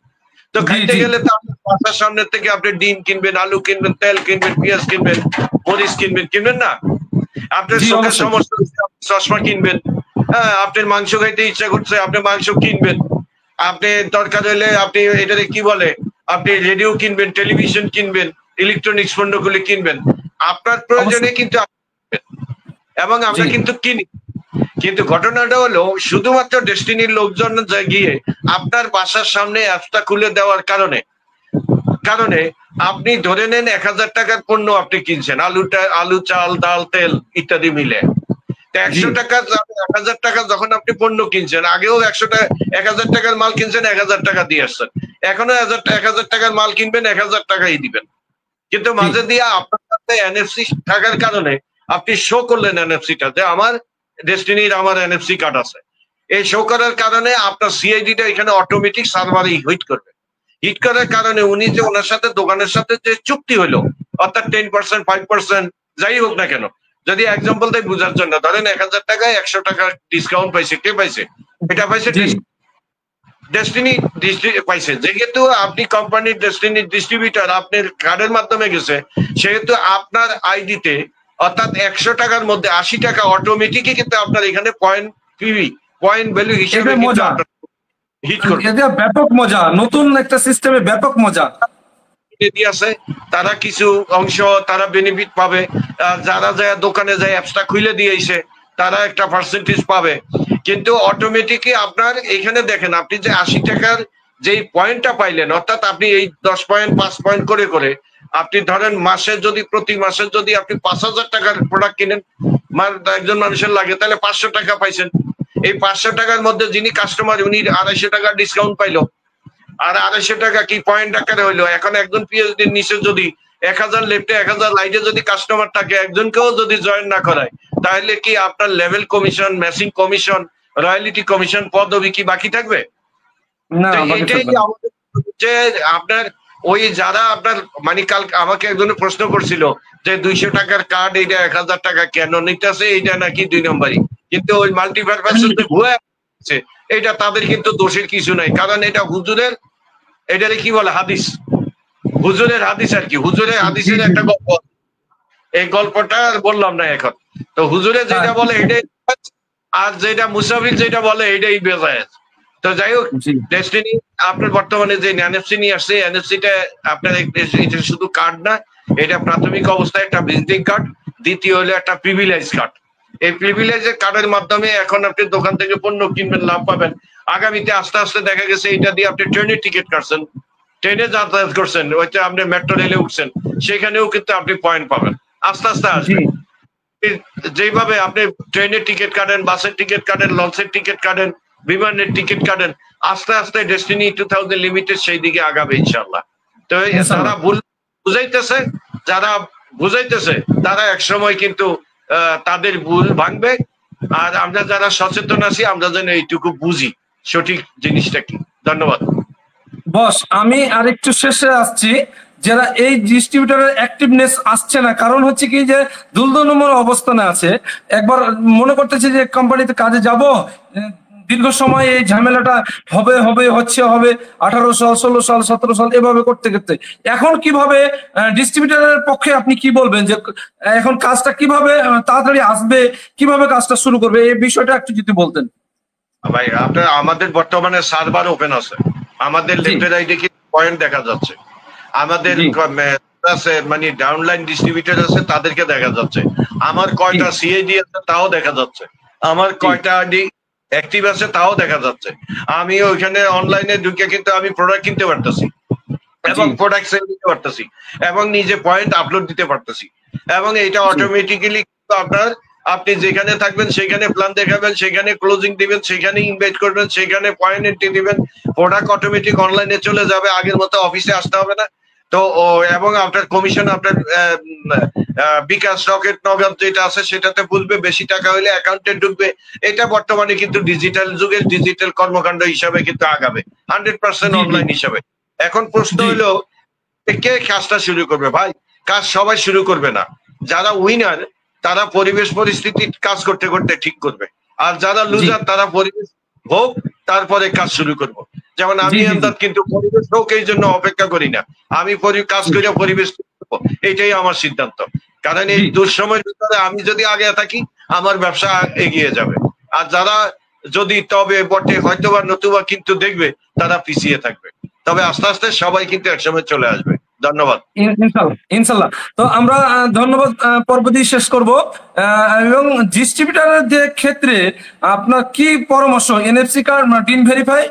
তো খাইতে গেলে তো আপনার বাসার সামনে থেকে আপনি ডিম কিনবেন, আলু কিনবেন, তেল কিনবেন, পেঁয়াজ কিনবেন, মরিচ কিনবেন না? আপনার চোখের সমস্যা, চশমা কিনবেন, হ্যাঁ, আপনার মাংস খাইতে ইচ্ছা করছে, আপনি মাংস কিনবেন, আপনি দরকার হলে আপনি এটাকে কি বলে, আপনি রেডিও কিনবেন, টেলিভিশন কিনবেন, ইলেকট্রনিক্স পণ্যগুলি কিনবেন, আপনার প্রয়োজনে কিন্তু এবং আমরা কিন্তু কিনি। কিন্তু ঘটনাটা হলো শুধুমাত্র ডেস্টিনির লোকজন গিয়ে আপনার বাসার সামনে অ্যাপসটা খুলে দেওয়ার কারণে আপনি ধরে নেন 1000 টাকার পণ্য আপনি কিনছেন, আলু, চাল, ডাল, তেল ইত্যাদি মিলে। 100 টাকা 1000 টাকা যখন আপনি পণ্য কিনছেন, আগেও 1000 টাকার মাল কিনছেন, 1000 টাকা দিয়ে আসছেন, এখনো 1000 টাকার মাল কিনবেন, 1000 টাকাই দিবেন। কিন্তু মাঝে দিয়ে আপনার কাছে এনএফসি থাকার কারণে আপনি শো করলেন এনএফসিটা, যে আমার ডেস্টিনির আমার এনএফসি কার্ড আছে। এই শো করার কারণে আপনার সিআইডিটা এখানে অটোমেটিক সার্ভারে হিট করবে। হিট করার কারণে উনি যে ওনার সাথে দোকানের সাথে যে চুক্তি হলো, অর্থাৎ 10%, 5% যাই হোক না কেন, যদি এক্সাম্পল দেয় বোঝার জন্য, ধরেন 1000 টাকায় 100 টাকা ডিসকাউন্ট পাইছে, কে পাইছে? এটা পাইছে ডেস্টিনি পাইছে। যেহেতু আপনি কোম্পানির ডেস্টিনির ডিস্ট্রিবিউটর, আপনার কার্ডের মাধ্যমে গেছে, সেহেতু আপনার আইডিতে অর্থাৎ 100 টাকার মধ্যে 80 টাকা অটোমেটিকই কিন্তু আপনার এখানে পয়েন্ট ভ্যালু হিসেবে হিট করবে। এটা ব্যাপক মজা, নতুন একটা সিস্টেমে ব্যাপক মজা আছে। তারা কিছু অংশ তারা বেনিফিট পাবে, যারা যায় দোকানে যায় অ্যাপসটা খুলে দিয়েছে তারা একটা পার্সেন্টেজ পাবে। কিন্তু অটোমেটিকই আপনার এখানে দেখেন, আপনি যে 80 টাকার যেই পয়েন্টটা পাইলেন, অর্থাৎ আপনি এই 10 পয়েন্ট 5 পয়েন্ট করে আপনি ধরেন মাসে যদি প্রতি মাসে যদি আপনি 5000 টাকার প্রোডাক্ট কিনেন, একজন মানুষের লাগে, তাহলে 500 টাকা পাইছেন। এই 500 টাকার মধ্যে যিনি কাস্টমার, উনি 250 টাকা ডিসকাউন্ট পাইলো, আর 250 টাকা কি পয়েন্ট আকারে হইলো। এখন একজন পিএইচডির নিচে যদি 1000 লেফটে 1000 রাইটে যদি কাস্টমার থাকে, একজনকেও যদি জয়েন না করায়, তাহলে কি আপনার level commission, matching commission, royalty commission পদবি কি বাকি থাকবে? এটাই যে আপনার ওই যারা আপনার মানে কাল আমাকে একজনে প্রশ্ন করছিল যে 200 টাকার কার্ড এইটা 1000 টাকা কেন নিতেছে, এইটা নাকি 2 নম্বরই। কিন্তু ওই মাল্টিপারপাস ভুয়া আছে, এটা তাদের কিন্তু দোষের কিছু নাই, কারণ এটা হুজুরের, এটারে কি বলে, হাদিস, হুজুরের হাদিস আর কি, হুজুরের হাদিসের একটা গল্প, এই গল্পটা বললাম না এখন। তো হুজুরে যেটা বলে এটাই, আর যেটা মুসাফির যেটা বলে এটাই বেজায়েজ। তো যাই হোক, ডেস্টিনি আপনার বর্তমানে যে এনএফসি নিয়ে আসছে, এনএফসিটা আপনার এটা শুধু কার্ড না, এটা প্রাথমিক অবস্থায় একটা ভিজিটিং কার্ড, দ্বিতীয় হলো একটা প্রিভিলেজ কার্ড। এই প্রিভিলেজের কার্ডের মাধ্যমে এখন আপনি দোকান থেকে পণ্য কিনবেন, লাভ পাবেন। আগামীতে আস্তে আস্তে দেখা গেছে এটা দিয়ে আপনি ট্রেনের টিকিট কাটছেন, ট্রেনে যাতায়াত করছেন, ওইটা আপনি মেট্রো রেলে উঠছেন, সেখানেও কিন্তু আপনি পয়েন্ট পাবেন, আস্তে আস্তে আসবে। যেভাবে আপনি ট্রেনের টিকিট কাটেন, বাসের টিকিট কাটেন, লঞ্চের টিকিট কাটেন, বিমানের টিকিট কাটেন, আস্তে আস্তে ডেস্টিনি 2000 লিমিটেড সেই দিকে আগাবে ইনশাআল্লাহ। তো যারা বুঝাইতেছে তারা একসময় কিন্তু তাদের ভুল ভাঙবে, আর আমরা যারা সচেতন আছি আমরা যেন এইটুকু বুঝি সঠিক জিনিসটা কি। ধন্যবাদ বস। আমি আরেকটু শেষে আসছি, যারা এই ডিস্ট্রিবিউটরের অ্যাক্টিভনেস আসছে না, কারণ হচ্ছে কি যে দুর্দময় অবস্থানে আছে। একবার মনে করতেছে যে কোম্পানিতে কাজে যাব, দীর্ঘ সময় এই ঝামেলাটা হবে 18 সাল 16 সাল 17 সাল এভাবে করতে করতে এখন কিভাবে ডিস্ট্রিবিউটরের পক্ষে আপনি কি বলবেন যে এখন কাজটা কিভাবে তাড়াতাড়ি আসবে, কিভাবে কাজটা শুরু করবে, এই বিষয়টা একটু যদি বলতেন। ভাই আপনার আমাদের বর্তমানে সার্ভার ওপেন আছে, আমাদের লেফটের আইডি কি পয়েন্ট দেখা যাচ্ছে, আমাদের আছে মানে ডাউনলাইন ডিস্ট্রিবিউটর আছে তাদেরকে দেখা যাচ্ছে, আমার কয়টা সিআইডি আছে তাও দেখা যাচ্ছে, আমার কয়টা আইডি অ্যাক্টিভ আছে তাও দেখা যাচ্ছে। আমি ওইখানে অনলাইনে ঢুকে কিন্তু আমি প্রোডাক্ট কিনতে পারতেছি এবং প্রোডাক্ট সেল দিতে পারতেছি এবং নিজে পয়েন্ট আপলোড দিতে পারতেছি, এবং এটা অটোমেটিক্যালি আপনার আপনি যেখানে থাকবেন সেখানে প্ল্যান দেখাবেন, সেখানে ক্লোজিং দিবেন, সেখানে ইনভাইট করবেন, সেখানে পয়েন্ট এন্ট্রি দিবেন, প্রোডাক্ট অটোমেটিক অনলাইনে চলে যাবে, আগের মতো অফিসে আসতে হবে না। তো এবং আপনার কমিশন আপনার বিকাশ রকেট নগদ যেটা আছে সেটাতে বুঝবে, বেশি টাকা হলে অ্যাকাউন্টে ঢুকবে। এটা বর্তমানে কিন্তু ডিজিটাল যুগের ডিজিটাল কর্মকাণ্ড হিসাবে কিন্তু আগাবে 100% অনলাইন হিসাবে। এখন প্রশ্ন হলো কে কাজটা শুরু করবে? ভাই কাজ সবাই শুরু করবে না, যারা উইনার তারা পরিবেশ পরিস্থিতি কাজ করতে করতে ঠিক করবে, আর যারা লুজার তারা পরিবেশ হোক তারপরে কাজ শুরু করব। যেমন আমি এমদাদ কিন্তু পরিবেশ হোক এই জন্য অপেক্ষা করি না, আমি কাজ করে পরিবেশ করবো, এইটাই আমার সিদ্ধান্ত। কারণ এই দুঃসময়ের ভিতরে আমি যদি আগে থাকি আমার ব্যবসা এগিয়ে যাবে, আর যারা যদি তবে বটে হয়তোবা নতুবা কিন্তু দেখবে তারা পিছিয়ে থাকবে। তবে আস্তে আস্তে সবাই কিন্তু একসময় চলে আসবে। ধন্যবাদ। ইনশাল্লাহ। তো আমরা ধন্যবাদ পর্ব দিয়ে শেষ করব। এবং ডিস্ট্রিবিউটারদের ক্ষেত্রে আপনার কি পরামর্শ, এনএফসি কার্ড টিন ভেরিফাই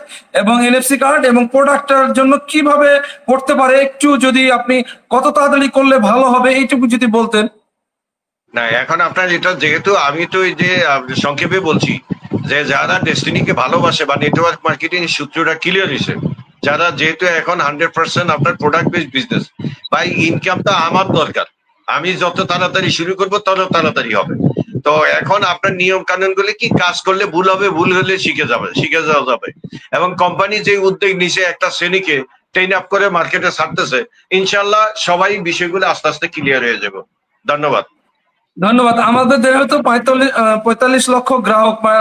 এবং এনএফসি কার্ড এবং প্রোডাক্টের জন্য কিভাবে করতে পারে, একটু যদি আপনি কত তাড়াতাড়ি করলে ভালো হবে এইটুকু যদি বলতেন। না এখন আপনার এটা যেহেতু আমি তো এই যে সংক্ষেপে বলছি যে যারা ডেস্টিনিকে ভালোবাসে বা নেটওয়ার্ক মার্কেটিং সূত্রটা ক্লিয়ার হয়েছে, যারা যেহেতু এখন 100% আপনার প্রোডাক্ট বেসড বিজনেস, ভাই ইনকামটা আমার দরকার, আমি যত তাড়াতাড়ি শুরু করবো তত তাড়াতাড়ি হবে। তো এখন আপনার নিয়ম কানুন গুলি কি, কাজ করলে ভুল হবে, ভুল হলে শিখে যাওয়া যাবে। এবং কোম্পানি যে উদ্যোগ নিছে একটা শ্রেণীকে ট্রেন আপ করে মার্কেটে ছাড়তেছে, ইনশাল্লাহ সবাই বিষয়গুলো আস্তে আস্তে ক্লিয়ার হয়ে যাবে। ধন্যবাদ। ধন্যবাদ। আমাদের যেহেতু 45 লক্ষ গ্রাহক বা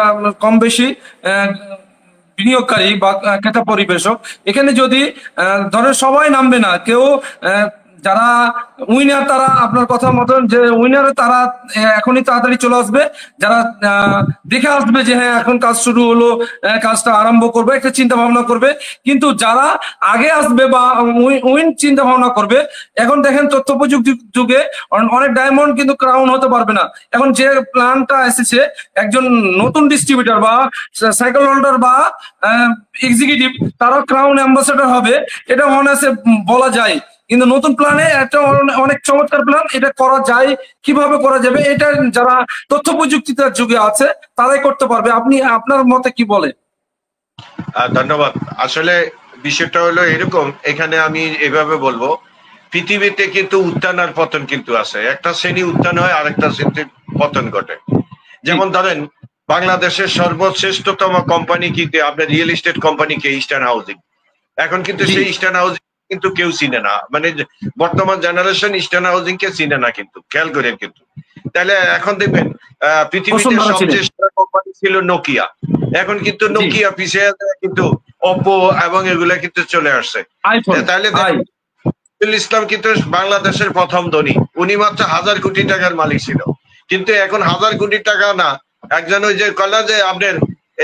কম বেশি বিনিয়োগকারী বা ক্রেতা পরিবেশক, এখানে যদি ধরেন সবাই নামবে না, কেউ যারা উইনার তারা আপনার কথা মতন যে উইনার তারা এখনই তাড়াতাড়ি চলে আসবে, যারা দেখে আসবে যে হ্যাঁ এখন কাজ শুরু হলো, কাজটা আরম্ভ করবে, একটা চিন্তা ভাবনা করবে। কিন্তু যারা আগে আসবে বা উইন চিন্তা ভাবনা করবে, এখন দেখেন তথ্য প্রযুক্তি যুগে অনেক ডায়মন্ড কিন্তু ক্রাউন হতে পারবে না। এখন যে প্ল্যানটা এসেছে, একজন নতুন ডিস্ট্রিবিউটর বা সাইকেল হোল্ডার বা এক্সিকিউটিভ তারা ক্রাউন অ্যাম্বাসেডর হবে, এটা মনে আছে বলা যায়। কিন্তু নতুন প্ল্যানে একটা অনেক চমৎকার প্ল্যান, এটা করা যায়, কিভাবে করা যাবে এটা যারা তথ্য প্রযুক্তির যুগে আছে তারাই করতে পারবে। আপনি আপনার মতে কি বলে? ধন্যবাদ। আসলে বিষয়টা হলো এরকম, এখানে আমি এভাবে বলবো, পৃথিবীতে কিন্তু উত্থান আর পতন কিন্তু আছে, একটা শ্রেণী উত্থান হয় আর একটা শ্রেণীর পতন ঘটে। যেমন ধরেন বাংলাদেশের সর্বশ্রেষ্ঠতম কোম্পানি কিন্তু আপনার রিয়েল এস্টেট কোম্পানি কে, ইস্টার্ন হাউজিং। এখন কিন্তু সেই ইস্টার্ন হাউজিং কিন্তু কেউ চিনে না, মানে বর্তমান জেনারেশন ইস্টার্ন হাউজিং কে চিনে না, কিন্তু খেয়াল করেন। কিন্তু তাহলে এখন দেখবেন পৃথিবীতে সবচেয়ে সেরা কোম্পানি ছিল নোকিয়া, এখন কিন্তু নোকিয়া পিছিয়ে কিন্তু ওপো এবং এগুলা কিন্তু চলে আসছে। তাহলে ইসলাম কিন্তু বাংলাদেশের প্রথম ধনী, উনি মাত্র 1000 কোটি টাকার মালিক ছিল, কিন্তু এখন 1000 কোটি টাকা না, একজন ওই যে কলা যে আপনার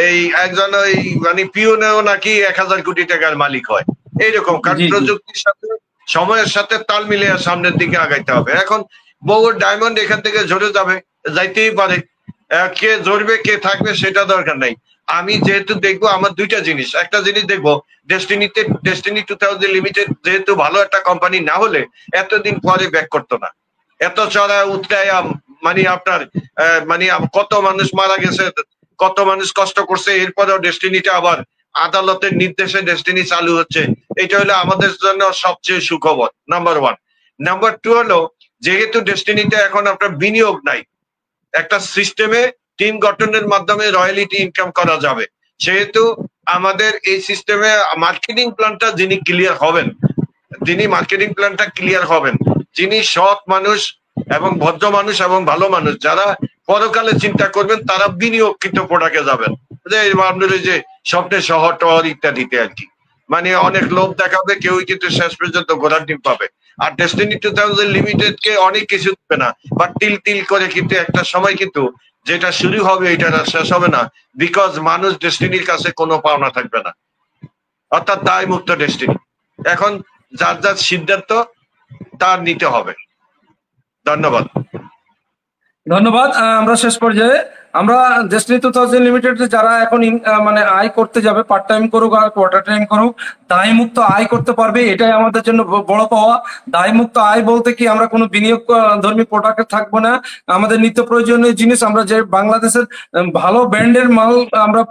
এই একজন ওই মানে পিওনেও নাকি 1000 কোটি টাকার মালিক হয়। এইরকম কারণ প্রযুক্তির সাথে সময়ের সাথে তাল মিলিয়ে সামনের দিকে আগাইতে হবে। এখন বহু ডায়মন্ড এখান থেকে ঝরে যাবে, যাইতেই পারে, কে ঝরবে কে থাকবে সেটা দরকার নাই। আমি যেহেতু দেখবো আমার দুইটা জিনিস, একটা জিনিস দেখবো ডেস্টিনি 2000 লিমিটেড যেহেতু ভালো একটা কোম্পানি না হলে এতদিন পরে ব্যাক করতো না, এত চড়া উৎরায় মানে আপনার মানে কত মানুষ মারা গেছে, কত মানুষ কষ্ট করছে, এরপরেও ডেস্টিনিটা আবার আদালতের নির্দেশে ডেস্টিনি চালু হচ্ছে, এটা হলো আমাদের জন্য সবচেয়ে সুখবর। নাম্বার 1। নাম্বার 2 হলো যেহেতু ডেস্টিনিতে এখন আপনার বিনিয়োগ নাই, একটা সিস্টেমে টিম গঠনের মাধ্যমে রয়্যালিটি ইনকাম করা যাবে, সেহেতু আমাদের এই সিস্টেমে মার্কেটিং প্ল্যানটা যিনি ক্লিয়ার হবেন, যিনি সৎ মানুষ এবং ভদ্র মানুষ এবং ভালো মানুষ, যারা পরকালে চিন্তা করবেন, তারা বিনিয়োগকৃত প্রোডাক্টে যাবেন, যে স্বপ্নের শহর টহর ইত্যাদিতে আর কি, মানে অনেক লোভ দেখাবে, কেউই কিন্তু শেষ পর্যন্ত ঘোড়ার ডিম পাবে। আর ডেস্টিনি 2000 লিমিটেড কে অনেক কিছু দেবে না, বা তিল তিল করে কিন্তু একটা সময় কিন্তু যেটা শুরু হবে এটা শেষ হবে না, বিকজ মানুষ ডেস্টিনির কাছে কোনো পাওনা থাকবে না, অর্থাৎ দায় মুক্ত ডেস্টিনি। এখন যার যার সিদ্ধান্ত তার নিতে হবে। ধন্যবাদ। ধন্যবাদ। আমরা শেষ পর্যায়ে আমরা ডেস্টিনি 2000 লিমিটেড যারা এখন মানে আয় করতে যাবে, পার্ট টাইম করুক আর কোয়ার্টার টাইম করুক, দায় মুক্ত আয় করতে পারবে, এটাই আমাদের জন্য বড় পাওয়া। দায় মুক্ত আয় বলতে কি, আমরা কোনো বিনিয়োগ ধর্মী প্রোডাক্টে থাকবো না। আমাদের নিত্য প্রয়োজনীয় জিনিস, আমরা যে বাংলাদেশের ভালো ব্র্যান্ডের মাল আমরা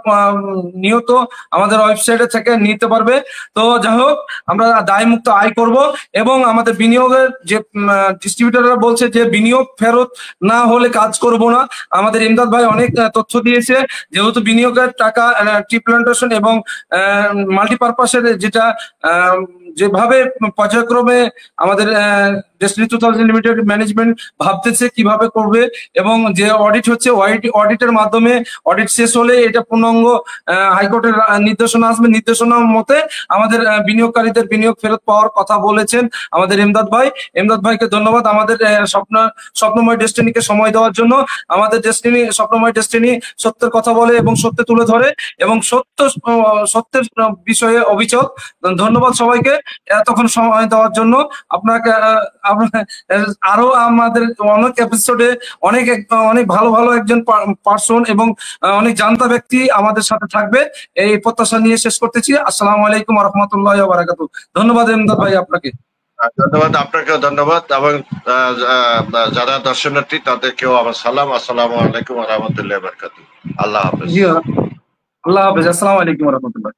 নিয়ত আমাদের ওয়েবসাইটে থেকে নিতে পারবে। তো যাই হোক, আমরা দায় মুক্ত আয় করব এবং আমাদের বিনিয়োগের যে ডিস্ট্রিবিউটররা বলছে যে বিনিয়োগ ফেরত না হলে কাজ করব না, আমাদের ইমদাদ ভাই অনেক তথ্য দিয়েছে। যেহেতু বিনিয়োগের টাকা টি প্ল্যান্টেশন এবং মাল্টিপারপাসের যেটা যেভাবে পর্যায়ক্রমে আমাদের ডেস্টিনি 2000 লিমিটেড ম্যানেজমেন্ট ভাবতেছে কিভাবে করবে, এবং যে অডিট হচ্ছে অডিটের মাধ্যমে অডিট শেষ হলে এটা পূর্ণাঙ্গ হাইকোর্টের নির্দেশনা আসবে। নির্দেশনা মতে আমাদের বিনিয়োগকারীদের বিনিয়োগ ফেরত পাওয়ার কথা বলেছেন আমাদের ইমদাদ ভাই। ইমদাদ ভাইকে ধন্যবাদ আমাদের স্বপ্নময় ডেস্টিনিকে সময় দেওয়ার জন্য। আমাদের ডেস্টিনি, স্বপ্নময় ডেস্টিনি সত্যের কথা বলে এবং সত্য তুলে ধরে এবং সত্যের বিষয়ে অবিচল। ধন্যবাদ সবাইকে এতক্ষণ সময় দেওয়ার জন্য। আপনাকে আরো আমাদের অনেক এপিসোডে অনেক ভালো ভালো একজন পার্সন এবং অনেক জানতা ব্যক্তি আমাদের সাথে থাকবে, এই প্রত্যাশা নিয়ে শেষ করতেছি। আসসালামু আলাইকুম ওয়া রাহমাতুল্লাহি ওয়া বারাকাতুহু। ধন্যবাদ ইমদাদ ভাই আপনাকে। ধন্যবাদ, আপনাকেও ধন্যবাদ, এবং যারা দর্শনার্থী তাদেরকেও আমার সালাম। আসসালামু আলাইকুম ওয়া রাহমাতুল্লাহি ওয়া বারাকাতুহু। আল্লাহ হাফেজ। জি, আল্লাহ হাফেজ। আসসালামু আলাইকুম ওয়া রাহমাতুল্লাহ।